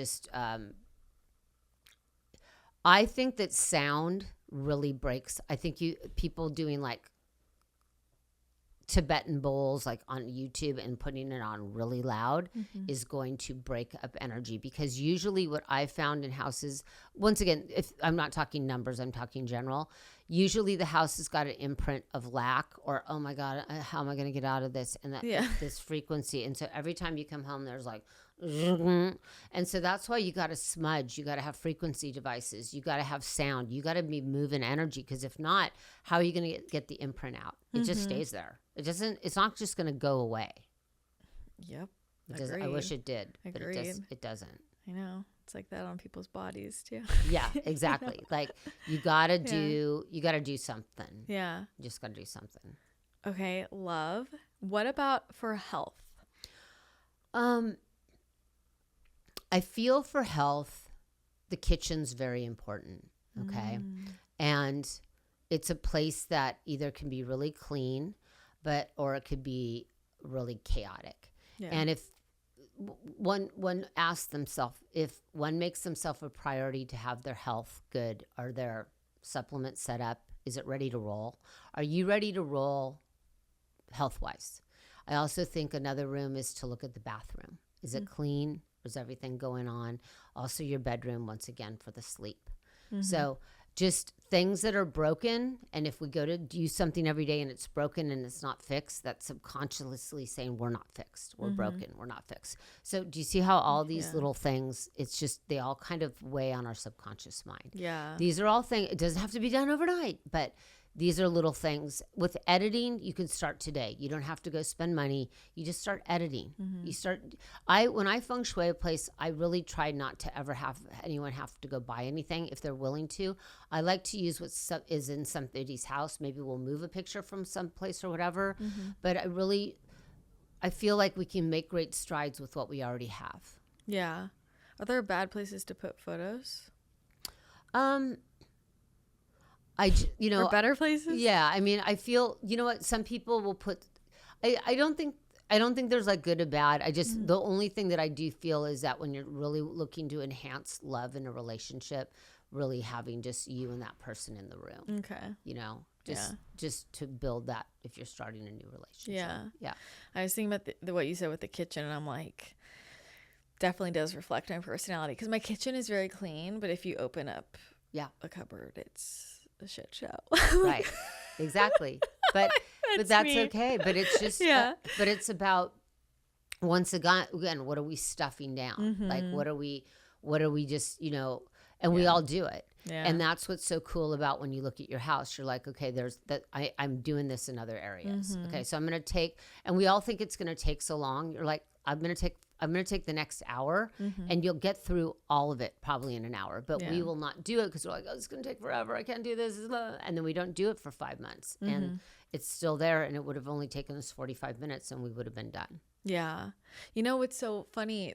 I think that sound really breaks. I think people doing like Tibetan bowls like on YouTube and putting it on really loud is going to break up energy, because usually what I've found in houses, once again, if I'm not talking numbers, I'm talking general, usually the house has got an imprint of lack or, oh my God, how am I going to get out of this? And this frequency. And so every time you come home, there's like, and so that's why you got to smudge. You got to have frequency devices. You got to have sound. You got to be moving energy, because if not, how are you going to get the imprint out? It just stays there. It's not just going to go away. Yep. It doesn't, I wish it did, but it doesn't. I know. It's like that on people's bodies too. Yeah, exactly. Like you gotta do something. Yeah. You just gotta do something. Okay, love. What about for health? I feel for health, the kitchen's very important. Okay. And it's a place that either can be really clean, or it could be really chaotic. Yeah. And if one asks themselves, if one makes themselves a priority to have their health good, are their supplements set up? Is it ready to roll? Are you ready to roll health-wise? I also think another room is to look at the bathroom. Is it clean? Is everything going on? Also your bedroom, once again, for the sleep. So just things that are broken, and if we go to do something every day and it's broken and it's not fixed, that's subconsciously saying we're not fixed. We're broken. We're not fixed. So do you see how all these little things, it's just they all kind of weigh on our subconscious mind. Yeah. These are all things. It doesn't have to be done overnight, but these are little things. With editing, you can start today. You don't have to go spend money. You just start editing. When I feng shui a place, I really try not to ever have anyone have to go buy anything if they're willing to. I like to use what is in somebody's house. Maybe we'll move a picture from some place or whatever. But I feel like we can make great strides with what we already have. Yeah. Are there bad places to put photos? Or better places? Yeah. I mean, I feel, you know what? Some people will put, I don't think there's like good or bad. I just, the only thing that I do feel is that when you're really looking to enhance love in a relationship, really having just you and that person in the room. Okay. Just to build that if you're starting a new relationship. Yeah. Yeah. I was thinking about what you said with the kitchen, and I'm like, definitely does reflect my personality, because my kitchen is very clean, but if you open up a cupboard, it's a shit show. Right. Exactly. But that's okay. But it's just but it's about, once again, what are we stuffing down? Like what are we just, and we all do it. Yeah. And that's what's so cool about when you look at your house. You're like, okay, there's that. I'm doing this in other areas. Okay, so I'm going to take, and we all think it's going to take so long. You're like, I'm going to take the next hour, and you'll get through all of it probably in an hour. But we will not do it because we're like, oh, it's going to take forever. I can't do this. And then we don't do it for 5 months. And it's still there, and it would have only taken us 45 minutes, and we would have been done. Yeah. You know what's so funny?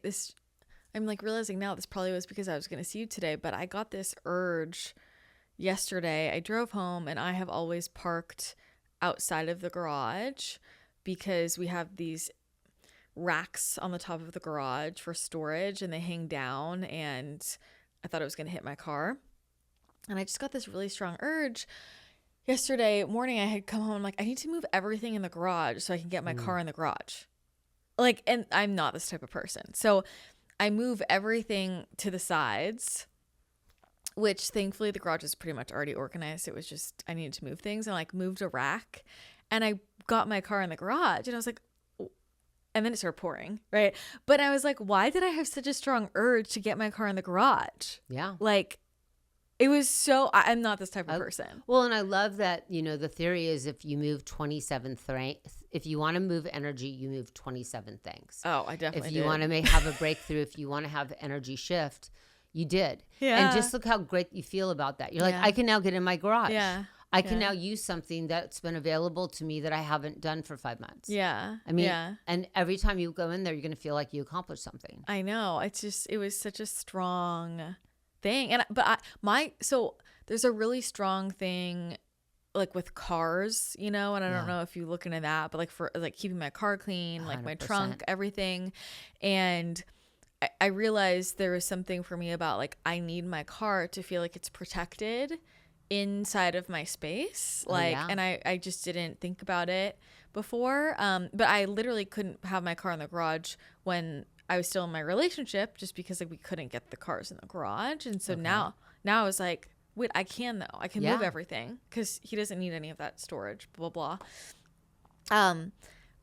I'm like realizing now this probably was because I was going to see you today, but I got this urge yesterday. I drove home, and I have always parked outside of the garage because we have these racks on the top of the garage for storage, and they hang down, and I thought it was going to hit my car. And I just got this really strong urge. Yesterday morning, I had come home, like, I need to move everything in the garage so I can get my car in the garage. Like, and I'm not this type of person. So I move everything to the sides, which thankfully the garage is pretty much already organized. It was just, I needed to move things, and like moved a rack, and I got my car in the garage, and I was like, and then it started pouring, right? But I was like, why did I have such a strong urge to get my car in the garage? Yeah. Like, it was so, I'm not this type of person. Well, and I love that, the theory is if you move 27 if you want to move energy, you move 27 things. Oh, I definitely If you want to have a breakthrough, if you want to have energy shift, you did. Yeah. And just look how great you feel about that. You're like, I can now get in my garage. Yeah. I can now use something that's been available to me that I haven't done for 5 months. Yeah. I mean, and every time you go in there, you're going to feel like you accomplished something. I know. It was such a strong thing. So there's a really strong thing like with cars, and I don't know if you look into that, but like for like keeping my car clean, 100%. Like my trunk, everything. And I realized there was something for me about like, I need my car to feel like it's protected inside of my space. And I just didn't think about it before. But I literally couldn't have my car in the garage when I was still in my relationship, just because like we couldn't get the cars in the garage. And so now I was like, wait, I can though. I can move everything because he doesn't need any of that storage, blah, blah. Well,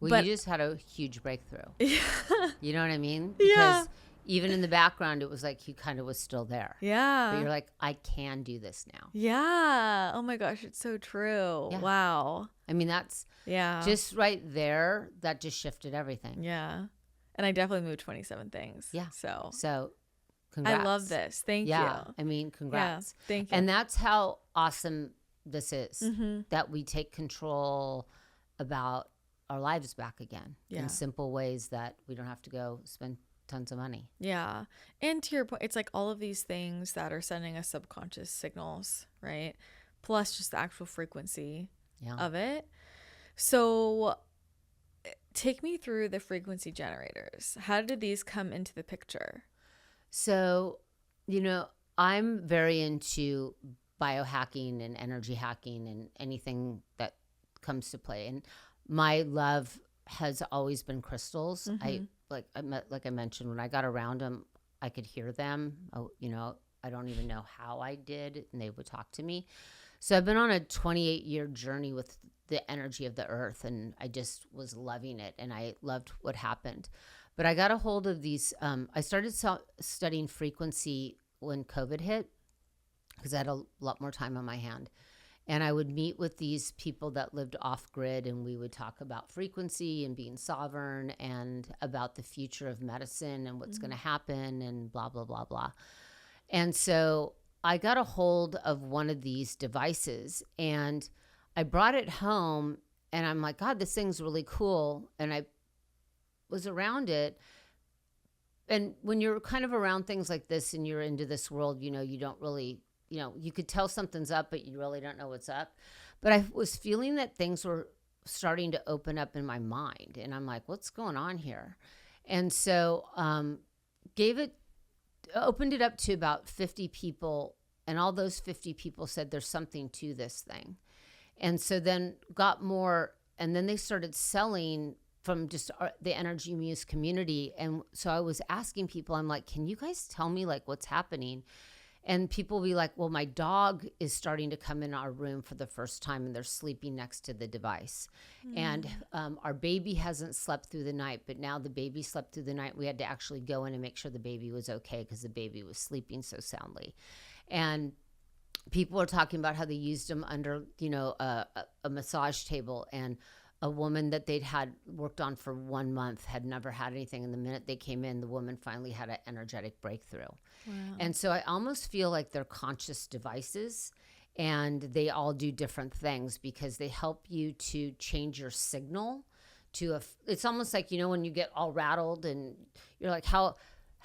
you just had a huge breakthrough. Yeah. You know what I mean? Because even in the background, it was like he kind of was still there. Yeah. But you're like, I can do this now. Yeah. Oh my gosh, it's so true. Yeah. Wow. I mean, that's just right there. That just shifted everything. Yeah. And I definitely moved 27 things. Yeah. So congrats. I love this. Thank you. I mean, congrats. Yeah, thank you. And that's how awesome this is, that we take control about our lives back again in simple ways that we don't have to go spend tons of money. Yeah. And to your point, it's like all of these things that are sending us subconscious signals, right? Plus just the actual frequency of it. So take me through the frequency generators. How did these come into the picture? So, I'm very into biohacking and energy hacking and anything that comes to play. And my love has always been crystals. I mentioned, when I got around them, I could hear them. I don't even know how I did, and they would talk to me. So I've been on a 28-year journey with the energy of the earth, and I just was loving it, and I loved what happened. But I got a hold of these. I started studying frequency when COVID hit, because I had a lot more time on my hand. And I would meet with these people that lived off grid, and we would talk about frequency and being sovereign and about the future of medicine and what's going to happen and blah, blah, blah, blah. And so I got a hold of one of these devices, and I brought it home, and I'm like, God, this thing's really cool. And I was around it. And when you're kind of around things like this and you're into this world, you don't really, you could tell something's up, but you really don't know what's up. But I was feeling that things were starting to open up in my mind. And I'm like, what's going on here? And so opened it up to about 50 people. And all those 50 people said there's something to this thing. And so then got more. And then they started selling from just the Energy Muse community. And so I was asking people, I'm like, can you guys tell me like what's happening? And people will be like, well, my dog is starting to come in our room for the first time, and they're sleeping next to the device. And our baby hasn't slept through the night, but now the baby slept through the night. We had to actually go in and make sure the baby was okay because the baby was sleeping so soundly. And people are talking about how they used them under, a massage table, and a woman that they'd had worked on for 1 month had never had anything. And the minute they came in, the woman finally had an energetic breakthrough. Wow. And so I almost feel like they're conscious devices, and they all do different things because they help you to change your signal to it's almost like, when you get all rattled and you're like, how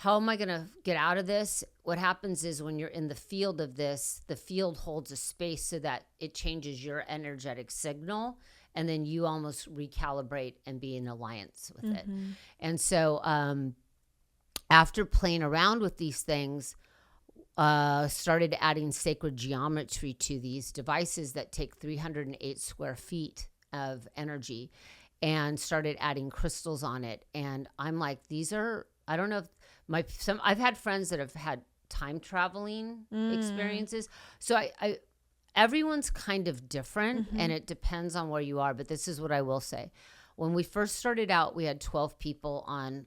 am I going to get out of this? What happens is when you're in the field of this, the field holds a space so that it changes your energetic signal, and then you almost recalibrate and be in alliance with it. And so after playing around with these things, started adding sacred geometry to these devices that take 308 square feet of energy, and started adding crystals on it. And I'm like, I don't know if I've had friends that have had time traveling experiences. So I everyone's kind of different, and it depends on where you are. But this is what I will say. When we first started out, we had 12 people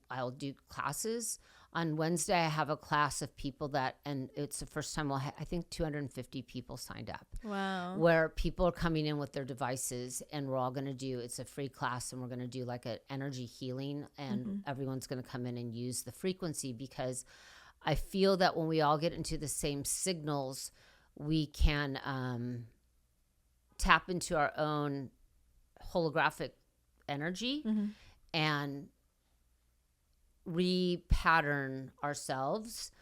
I'll do classes. On Wednesday, I have a class of people and it's the first time I think 250 people signed up. Wow. Where people are coming in with their devices, and we're all going to it's a free class, and we're going to do like an energy healing, and everyone's going to come in and use the frequency, because I feel that when we all get into the same signals, we can tap into our own holographic energy and repattern ourselves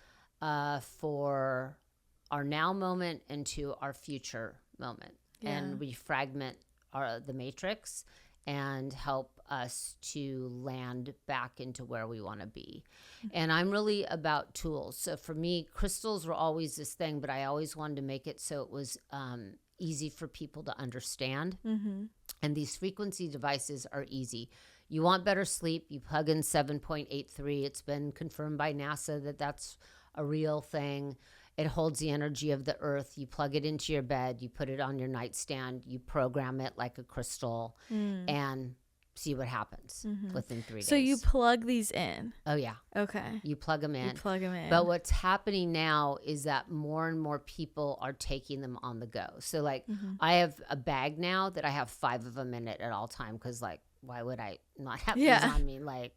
for our now moment into our future moment, and refragment the matrix and help us to land back into where we want to be. And I'm really about tools. So for me, crystals were always this thing, but I always wanted to make it so it was easy for people to understand. And these frequency devices are easy. You want better sleep, you plug in 7.83. It's been confirmed by NASA that that's a real thing. It holds the energy of the earth. You plug it into your bed, you put it on your nightstand, you program it like a crystal, and see what happens within 3 days. So you plug these in? Oh, yeah. Okay. You plug them in. But what's happening now is that more and more people are taking them on the go. So, like, I have a bag now that I have 5 of them in it at all time, because, like, why would I not have these on me? Like,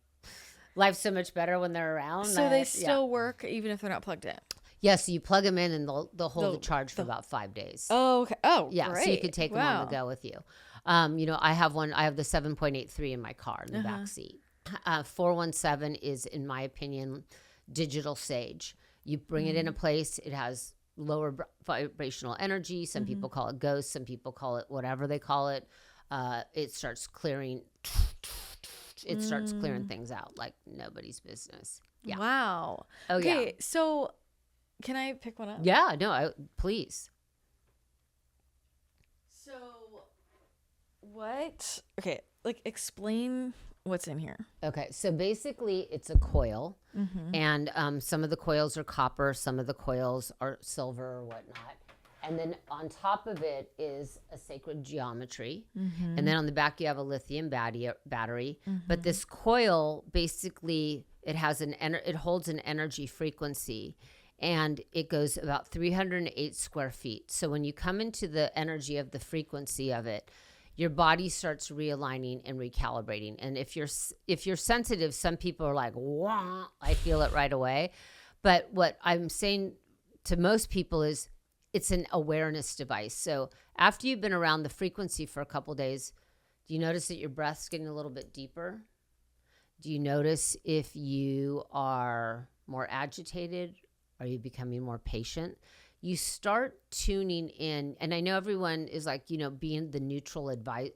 life's so much better when they're around. So they still work even if they're not plugged in? Yes, so you plug them in and they'll hold the charge for about 5 days. Oh, okay. Oh, yeah. great. So you could take them on the go with you. I have the 7.83 in my car in the back seat. 417 is, in my opinion, digital sage. You bring it in a place, it has lower vibrational energy. Some people call it ghost. Some people call it whatever they call it. It starts clearing. It starts clearing things out like nobody's business. Yeah. Wow. Oh, okay, yeah. So can I pick one up? Yeah, no, please. So what? Okay, like explain what's in here. Okay, so basically it's a coil, and some of the coils are copper, some of the coils are silver or whatnot. And then on top of it is a sacred geometry. And then on the back, you have a lithium battery. But this coil, basically, it holds an energy frequency. And it goes about 308 square feet. So when you come into the energy of the frequency of it, your body starts realigning and recalibrating. And if you're sensitive, some people are like, wah, I feel it right away. But what I'm saying to most people is it's an awareness device. So after you've been around the frequency for a couple of days, do you notice that your breath's getting a little bit deeper? Do you notice if you are more agitated? Are you becoming more patient? You start tuning in. And I know everyone is like, being the neutral advice.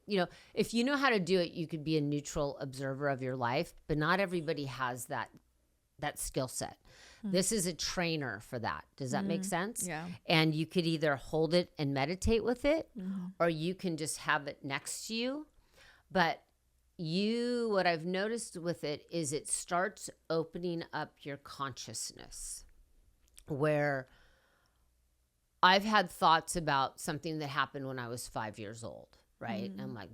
If you know how to do it, you could be a neutral observer of your life, but not everybody has that skill set. This is a trainer for that. Does that make sense? Yeah. And you could either hold it and meditate with it, or you can just have it next to you. But what I've noticed with it is it starts opening up your consciousness, where I've had thoughts about something that happened when I was 5 years old, right? And I'm like,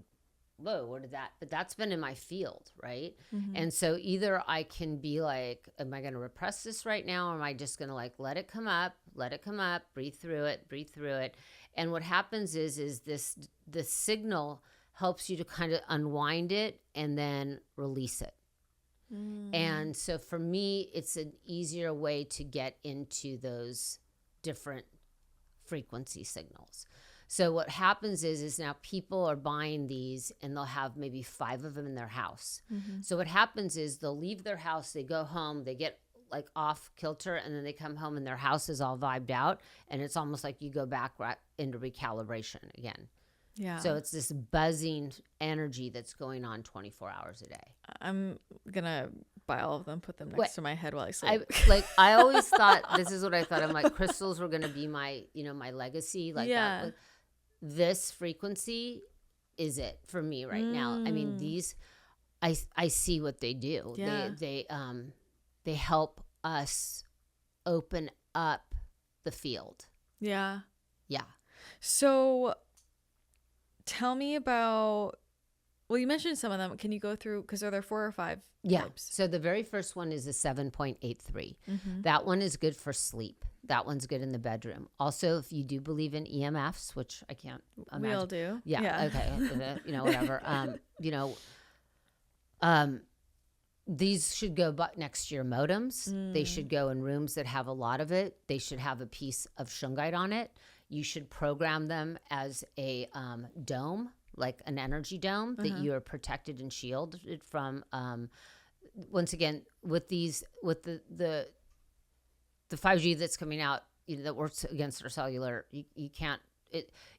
whoa, where did that? But that's been in my field, right? And so either I can be like, am I going to repress this right now? Or am I just going to let it come up, breathe through it. And what happens is the signal helps you to kind of unwind it and then release it. And so for me, it's an easier way to get into those different frequency signals. So what happens is now people are buying these and they'll have maybe 5 of them in their house. So what happens is they'll leave their house, they go home, they get off kilter, and then they come home and their house is all vibed out. And it's almost like you go back right into recalibration again. Yeah. So it's this buzzing energy that's going on 24 hours a day. I'm going to buy all of them, put them next to my head while I sleep. I always thought, this is what I thought. I'm like, crystals were going to be my, my legacy. That. This frequency is it for me right now. I mean, these, I see what they do. Yeah. They help us open up the field. Yeah. Yeah. So tell me about, well, you mentioned some of them. Can you go through, because are there 4 or 5 types? So the very first one is a 7.83. That one is good for sleep. That one's good in the bedroom. Also, if you do believe in EMFs, which I can't imagine. We all do. Yeah. Okay. Whatever. These should go next to your modems. They should go in rooms that have a lot of it. They should have a piece of shungite on it. You should program them as a dome, like an energy dome, that you are protected and shielded from. Once again, with the 5G that's coming out, that works against our cellular, you can't.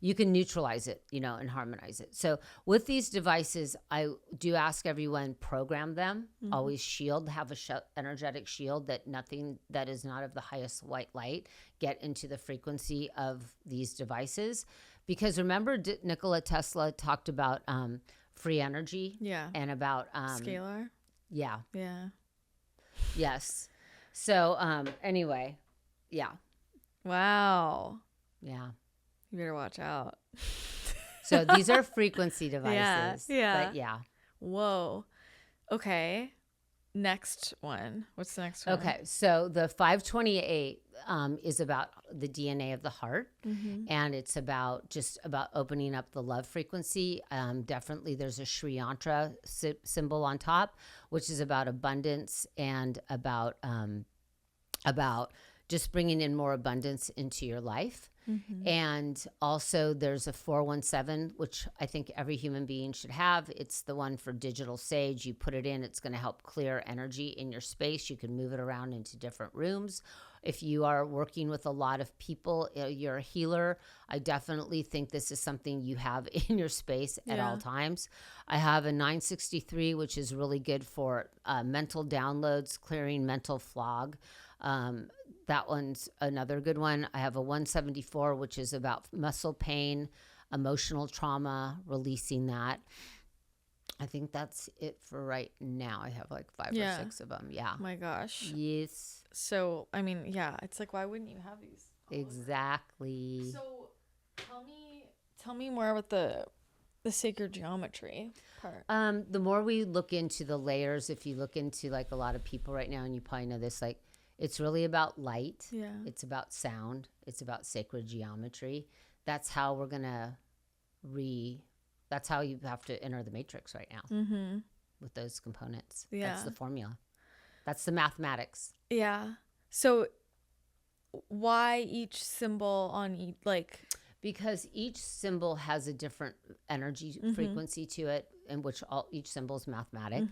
You can neutralize it, and harmonize it. So with these devices, I do ask everyone, program them. Always have a energetic shield, that nothing that is not of the highest white light get into the frequency of these devices. Because remember, Nikola Tesla talked about free energy. Yeah. And about scalar. Yeah. Yeah. Yes. So anyway, yeah. Wow. Yeah. You better watch out. So these are frequency devices. Yeah. But yeah. Whoa. Okay. next one. What's the next one? Okay, so the 528 is about the DNA of the heart, and it's about opening up the love frequency. Definitely, there's a Sri Yantra symbol on top, which is about abundance and about just bringing in more abundance into your life. And also there's a 417, which I think every human being should have. It's the one for digital sage. You put it in, it's going to help clear energy in your space. You can move it around into different rooms. If you are working with a lot of people, you're a healer, I definitely think this is something you have in your space at all times. I have a 963, which is really good for mental downloads, clearing mental fog. That one's another good one. I have a 174, which is about muscle pain, emotional trauma, releasing that. I think that's it for right now. I have like 5 or 6 of them. Yeah. Oh my gosh. Yes. So, I mean, yeah, it's like, why wouldn't you have these? Exactly. So, tell me more about the sacred geometry part. The more we look into the layers, if you look into like a lot of people right now, and you probably know this, like, it's really about light. Yeah. It's about sound. It's about sacred geometry. That's how we're going to that's how you have to enter the matrix right now with those components. Yeah. That's the formula. That's the mathematics. Yeah. So why each symbol on each, like... Because each symbol has a different energy frequency to it, in which each symbol is mathematic.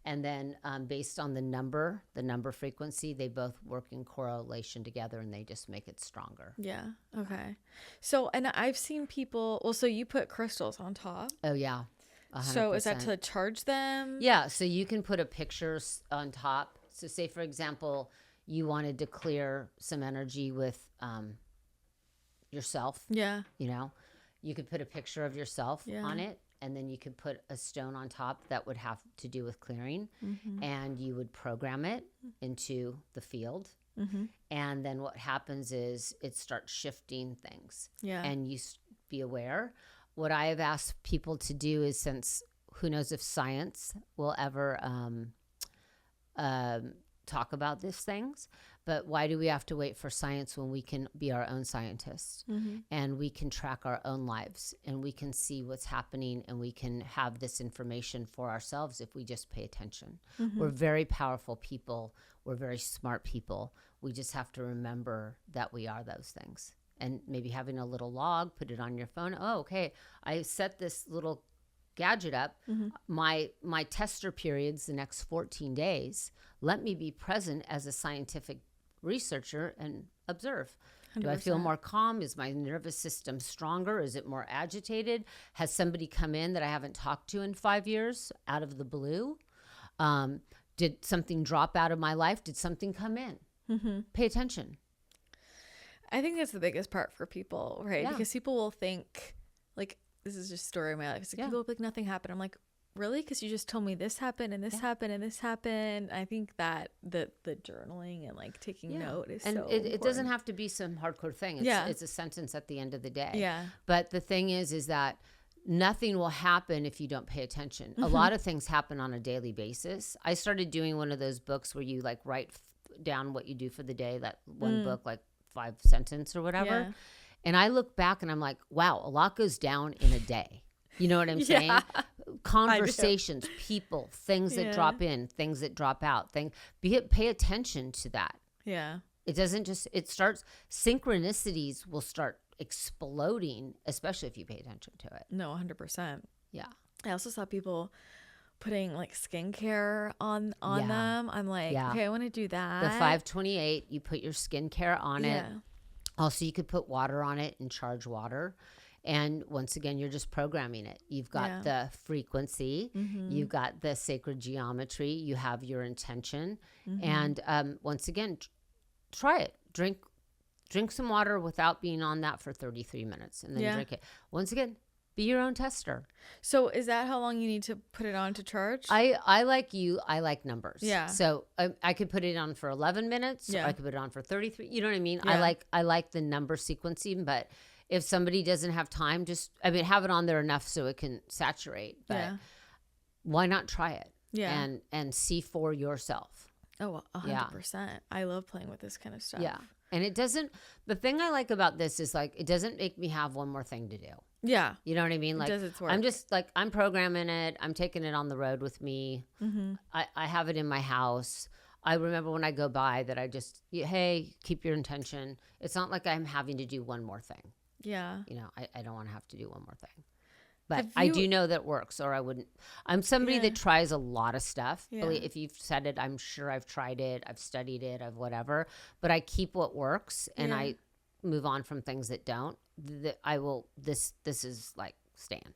And then based on the number frequency, they both work in correlation together, and they just make it stronger. Yeah. Okay. So, and I've seen people, well, so you put crystals on top. Oh, yeah. 100%. So is that to charge them? Yeah. So you can put a picture on top. So say, for example, you wanted to clear some energy with yourself. Yeah. You know, you could put a picture of yourself on it, and then you could put a stone on top that would have to do with clearing, and you would program it into the field. And then what happens is it starts shifting things. Yeah. And you be aware. What I have asked people to do is, since who knows if science will ever talk about these things, but why do we have to wait for science when we can be our own scientists and we can track our own lives and we can see what's happening and we can have this information for ourselves if we just pay attention. We're very powerful people. We're very smart people. We just have to remember that we are those things. And maybe having a little log, put it on your phone. Oh, okay. I set this little gadget up. My tester period's the next 14 days. Let me be present as a scientific researcher and observe. 100%. Do I feel more calm? Is my nervous system stronger? Is it more agitated? Has somebody come in that I haven't talked to in 5 years out of the blue? Did something drop out of my life? Did something come in? Pay attention. I think that's the biggest part for people, right? Yeah. Because people will think, like, this is just a story of my life. It's like, people will be like, nothing happened. I'm like, really? Because you just told me this happened and this happened and this happened. I think that the journaling and like taking note is so important. It doesn't have to be some hardcore thing. It's a sentence at the end of the day. Yeah. But the thing is that nothing will happen if you don't pay attention. A lot of things happen on a daily basis. I started doing one of those books where you like write down what you do for the day, that one book, like 5 sentences or whatever. Yeah. And I look back and I'm like, wow, a lot goes down in a day. You know what I'm saying? Conversations, people, things that drop in, things that drop out. Pay attention to that. Yeah. It doesn't just, it starts, synchronicities will start exploding, especially if you pay attention to it. No, 100%. Yeah. I also saw people putting like skincare on them. I'm like, okay, I want to do that. The 528, you put your skincare on it. Also, you could put water on it and charge water. And once again, you're just programming it. You've got the frequency. You've got the sacred geometry. You have your intention. And once again, try it. Drink some water without being on that for 33 minutes. And then drink it. Once again, be your own tester. So is that how long you need to put it on to charge? I like you. I like numbers. Yeah. So I could put it on for 11 minutes. Or I could put it on for 33. You know what I mean? Yeah. I like the number sequencing, but if somebody doesn't have time, have it on there enough so it can saturate. But why not try it? and see for yourself. Oh, 100%. I love playing with this kind of stuff. Yeah. And the thing I like about this is like, it doesn't make me have one more thing to do. Yeah. You know what I mean? Like, it does its work. I'm just like, I'm programming it. I'm taking it on the road with me. Mm-hmm. I have it in my house. I remember when I go by that I just, hey, keep your intention. It's not like I'm having to do one more thing. Yeah. You know, I don't want to have to do one more thing. But I do know that works, or I wouldn't. I'm somebody that tries a lot of stuff. Yeah. If you've said it, I'm sure I've tried it. I've studied it. I've whatever. But I keep what works, and I move on from things that don't. This is like Stan.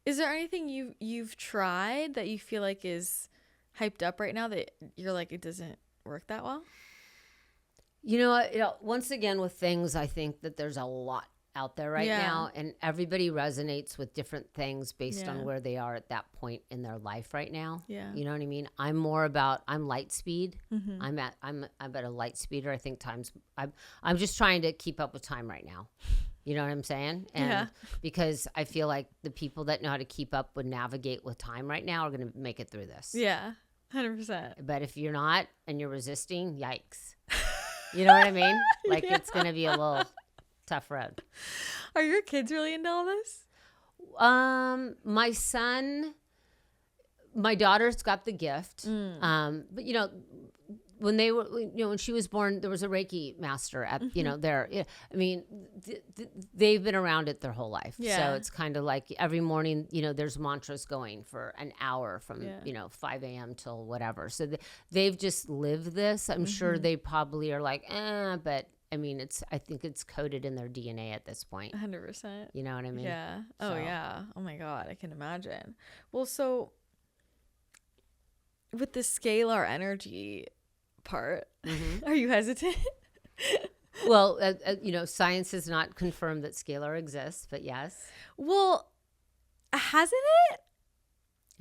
Is there anything you've tried that you feel like is hyped up right now that you're like, it doesn't work that well? You know, once again with things, I think that there's a lot out there right now, and everybody resonates with different things based on where they are at that point in their life right now. Yeah. You know what I mean? I'm light speed. Mm-hmm. I'm at a light speeder. I think I'm just trying to keep up with time right now. You know what I'm saying? And because I feel like the people that know how to keep up would navigate with time right now are going to make it through this. Yeah. 100%. But if you're not and you're resisting, yikes. You know what I mean? Like it's going to be a little tough road. Are your kids really into all this? My son, my daughter's got the gift. But you know, when she was born, there was a Reiki master at, you know, there. I mean, they've been around it their whole life. Yeah. So it's kind of like every morning, you know, there's mantras going for an hour from, you know, 5 a.m. till whatever. So they've just lived this. I'm sure they probably are like, but I mean, I think it's coded in their DNA at this point. 100%. You know what I mean? Yeah. Oh, yeah. Oh, my God. I can imagine. Well, so with the scalar energy part, are you hesitant? Well, you know, science has not confirmed that scalar exists, but yes. Well, hasn't it?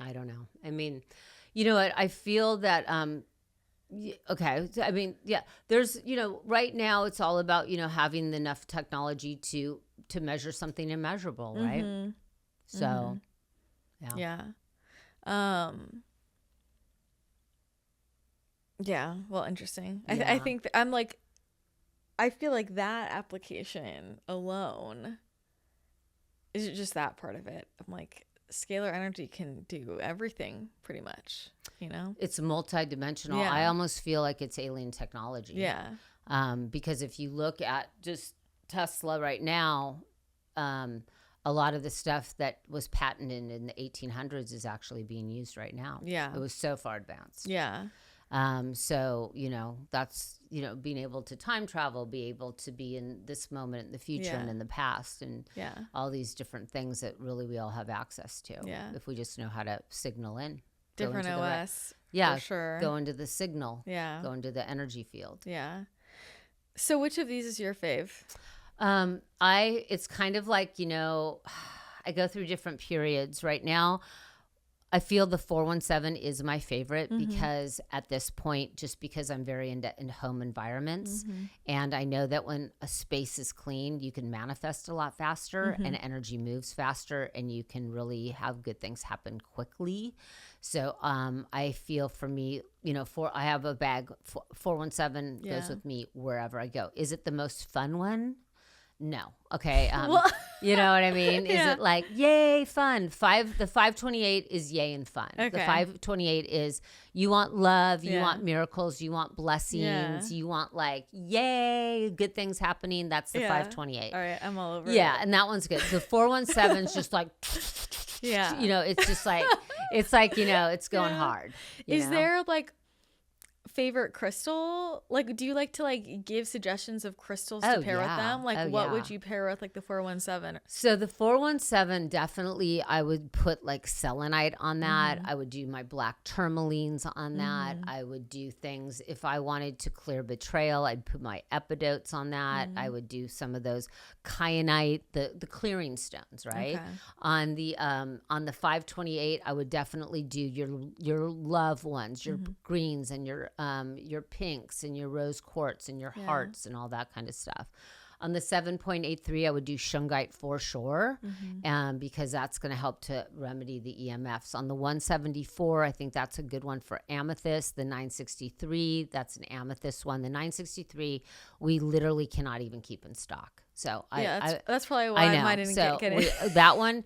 I don't know. I mean, you know what? I feel that okay. I mean, there's, you know, right now it's all about, you know, having enough technology to measure something immeasurable, right? So, yeah. Yeah. Well, interesting. Yeah. I think I'm like, I feel like that application alone is just that part of it. I'm like, scalar energy can do everything pretty much, you know? It's multidimensional. I almost feel like it's alien technology. Yeah. Because if you look at just Tesla right now, a lot of the stuff that was patented in the 1800s is actually being used right now. Yeah. It was so far advanced. Yeah. So, you know, that's, you know, being able to time travel, be able to be in this moment in the future and in the past, and all these different things that really we all have access to. Yeah. If we just know how to signal in. Different OS. For sure. Go into the signal. Yeah. Go into the energy field. Yeah. So which of these is your fave? It's kind of like, you know, I go through different periods right now. I feel the 417 is my favorite because at this point, just because I'm very into home environments, and I know that when a space is clean, you can manifest a lot faster and energy moves faster, and you can really have good things happen quickly. So I feel for me, you know, I have a bag, 417 goes with me wherever I go. Is it the most fun one? No. Okay. You know what I mean? Is it like, yay, fun? The 528 is yay and fun. Okay. The 528 is you want love, you want miracles, you want blessings, you want like, yay, good things happening. That's the 528. All right. I'm all over it. Yeah. And that one's good. The 417 is just like, you know, it's just like, it's like, you know, it's going hard. Is there like favorite crystal? Like, do you like to like give suggestions of crystals to pair with them? Like, what would you pair with like the 417? So the 417, definitely I would put like selenite on that. I would do my black tourmalines on that. I would do things if I wanted to clear betrayal. I'd put my epidotes on that. I would do some of those kyanite, the clearing stones, right? Okay. On the 528, I would definitely do your love ones, your greens and your pinks and your rose quartz and your hearts and all that kind of stuff. On the 7.83, I would do shungite for sure, because that's going to help to remedy the EMFs. On the 174, I think that's a good one for amethyst. The 963, that's an amethyst one. The 963, we literally cannot even keep in stock. So that's probably why mine didn't get it. That one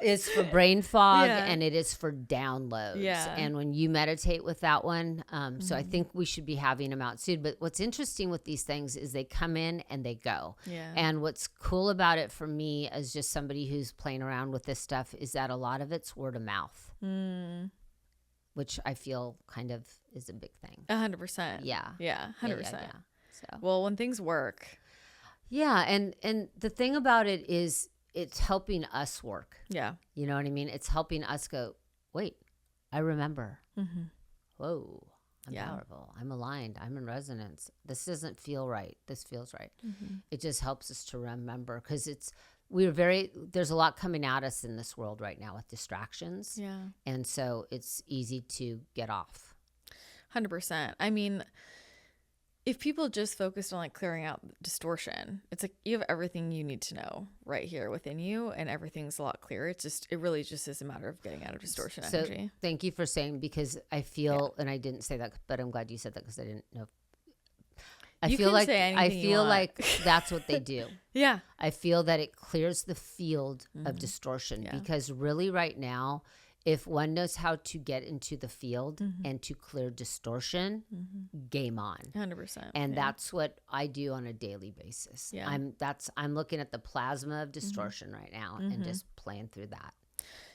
is for brain fog, and it is for downloads. Yeah. And when you meditate with that one, so I think we should be having them out soon. But what's interesting with these things is they come in and they go. Yeah. And what's cool about it for me as just somebody who's playing around with this stuff is that a lot of it's word of mouth, which I feel kind of is a big thing. 100%. Yeah. Yeah. 100%. Yeah. So. Well, when things work. Yeah. And the thing about it is it's helping us work. Yeah. You know what I mean? It's helping us go, wait, I remember. Whoa, I'm powerful. I'm aligned. I'm in resonance. This doesn't feel right. This feels right. It just helps us to remember because there's a lot coming at us in this world right now with distractions. Yeah. And so it's easy to get off. 100%. I mean, if people just focused on like clearing out distortion, it's like you have everything you need to know right here within you and everything's a lot clearer. It really just is a matter of getting out of distortion energy. Thank you for saying, because I feel, and I didn't say that, but I'm glad you said that because I didn't know. I feel like that's what they do. Yeah. I feel that it clears the field of distortion because really right now, if one knows how to get into the field and to clear distortion, game on. 100%. And that's what I do on a daily basis. Yeah. I'm looking at the plasma of distortion right now and just playing through that.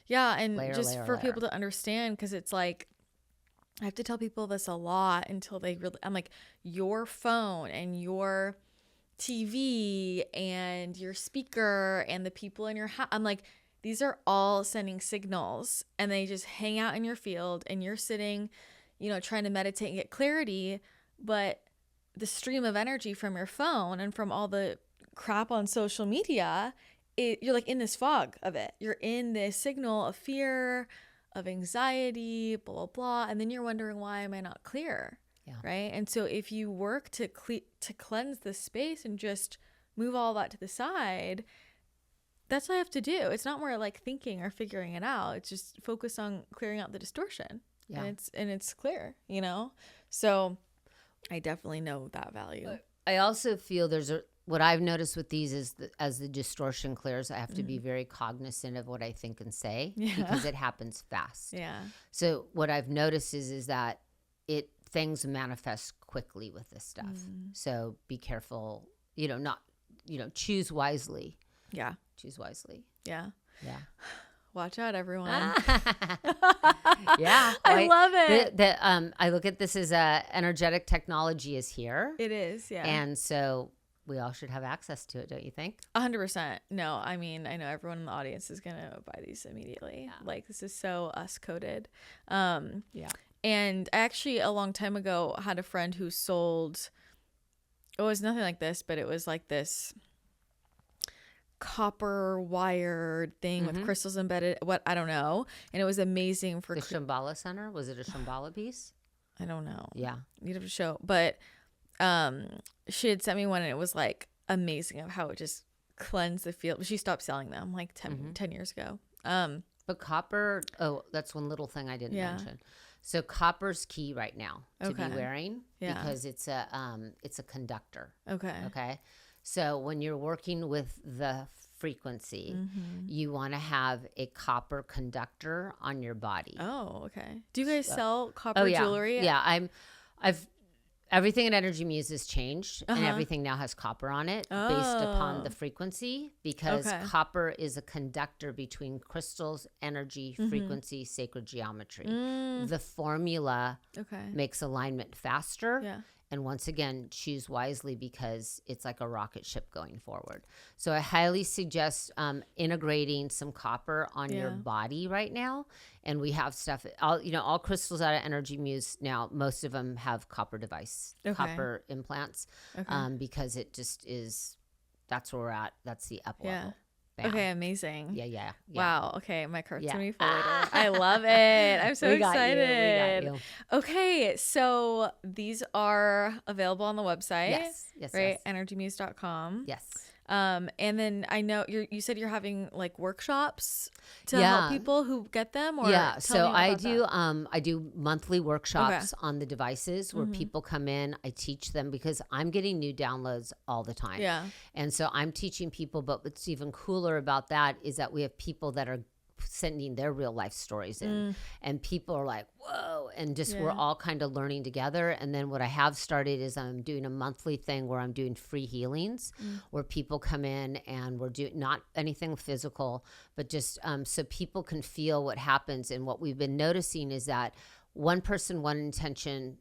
Yeah, and for people to understand, because it's like, I have to tell people this a lot until they really, I'm like, your phone and your TV and your speaker and the people in your house, I'm like, these are all sending signals and they just hang out in your field and you're sitting, trying to meditate and get clarity. But the stream of energy from your phone and from all the crap on social media, you're like in this fog of it. You're in this signal of fear, of anxiety, blah, blah, blah. And then you're wondering, why am I not clear? Yeah. Right. And so if you work to cleanse the space and just move all that to the side, that's what I have to do. It's not more like thinking or figuring it out. It's just focus on clearing out the distortion. Yeah. And it's clear, So I definitely know that value. I also feel what I've noticed with these is that as the distortion clears, I have to be very cognizant of what I think and say because it happens fast. Yeah. So what I've noticed is that things manifest quickly with this stuff. So be careful, choose wisely. Yeah. Choose wisely. Yeah. Yeah. Watch out, everyone. Yeah. I love it. I look at this as energetic technology is here. It is, yeah. And so we all should have access to it, don't you think? 100%. No, I mean, I know everyone in the audience is going to buy these immediately. Yeah. Like, this is so us coded. Yeah. And I actually, a long time ago, had a friend who sold, it was nothing like this, but it was like this copper wired thing with crystals embedded, I don't know, and it was amazing for the Shambhala Center. Was it a Shambhala piece? I don't know. Yeah, you'd have to show, but she had sent me one and it was like amazing of how it just cleansed the field. She stopped selling them like 10 years ago. But copper, that's one little thing I didn't mention. So copper's key right now to be wearing because it's a conductor. Okay. So when you're working with the frequency, you want to have a copper conductor on your body. Oh, okay. Do you guys sell copper jewelry? Yeah, everything at Energy Muse has changed, and everything now has copper on it based upon the frequency because copper is a conductor between crystals, energy, frequency, sacred geometry. The formula makes alignment faster. Yeah. And once again, choose wisely because it's like a rocket ship going forward. So I highly suggest integrating some copper on your body right now. And we have stuff, all crystals out of Energy Muse now, most of them have copper copper implants because it just is, that's where we're at. That's the up level. Bam. Okay, amazing. Yeah. Wow. Okay, my cart's Yeah. gonna be full later. I love it. I'm so We got excited. you. Okay, so these are available on the website. Yes. Right? EnergyMuse.com. Yes. And then I know you said you're having like workshops to Yeah. help people who get them, or Yeah. tell So me I about do that. I do monthly workshops on the devices where people come in. I teach them because I'm getting new downloads all the time. Yeah. And so I'm teaching people, but what's even cooler about that is that we have people that are sending their real life stories in, and people are like, whoa, and just we're all kind of learning together. And then what I have started is I'm doing a monthly thing where I'm doing free healings where people come in, and we're doing not anything physical, but just so people can feel what happens. And what we've been noticing is that one person, one intention,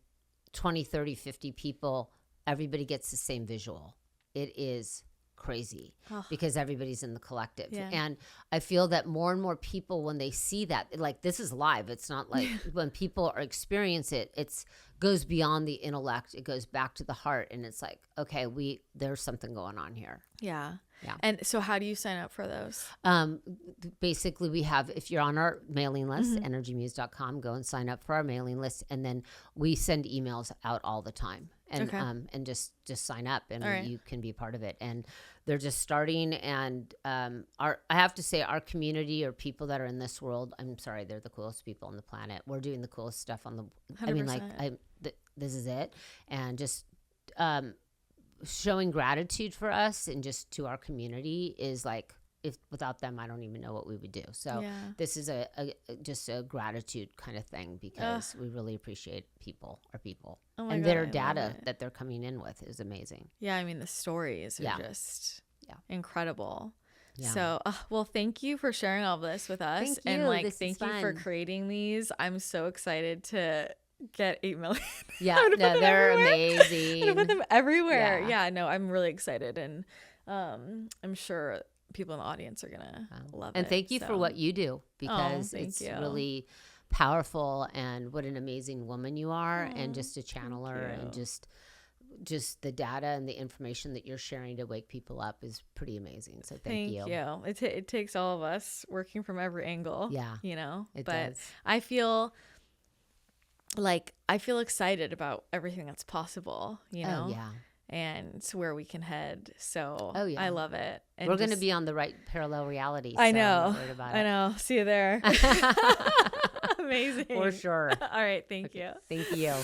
20, 30, 50 people, everybody gets the same visual. It is crazy because everybody's in the collective. And I feel that more and more people, when they see that, like, this is live, it's not like when people are experience it, it's goes beyond the intellect, it goes back to the heart, and it's like, okay, there's something going on here. Yeah. And so how do you sign up for those? Basically, we have, if you're on our mailing list, energymuse.com, go and sign up for our mailing list, and then we send emails out all the time. And just sign up, and you can be part of it. And they're just starting, and I have to say, our community, or people that are in this world, I'm sorry, they're the coolest people on the planet. We're doing the coolest stuff on the 100%. I mean, like, this is it. And just showing gratitude for us and just to our community is like, if without them, I don't even know what we would do. So this is just a gratitude kind of thing, because we really appreciate our people. Oh my and God, their I love data it. that they're coming in with is amazing. Yeah, I mean, the stories are just incredible. Yeah. So, well, thank you for sharing all this with us. Thank And you. like, This is thank you for fun. creating these. I'm so excited to get 8 million. Yeah, no, they're amazing. I'm gonna put them everywhere. Yeah. Yeah, no, I'm really excited, and I'm sure people in the audience are gonna love it. And thank you for what you do, because thank it's you. really powerful, and what an amazing woman you are, and just a channeler, and just the data and the information that you're sharing to wake people up is pretty amazing. So thank you. It takes all of us working from every angle. Yeah, you know. it but does. I feel excited about everything that's possible. You know. Oh, yeah. And where we can head. So yeah. I love it. And we're going to be on the right parallel reality. I so know. I'm not worried about I it. know. See you there. Amazing. For sure. All right. Thank you. Thank you.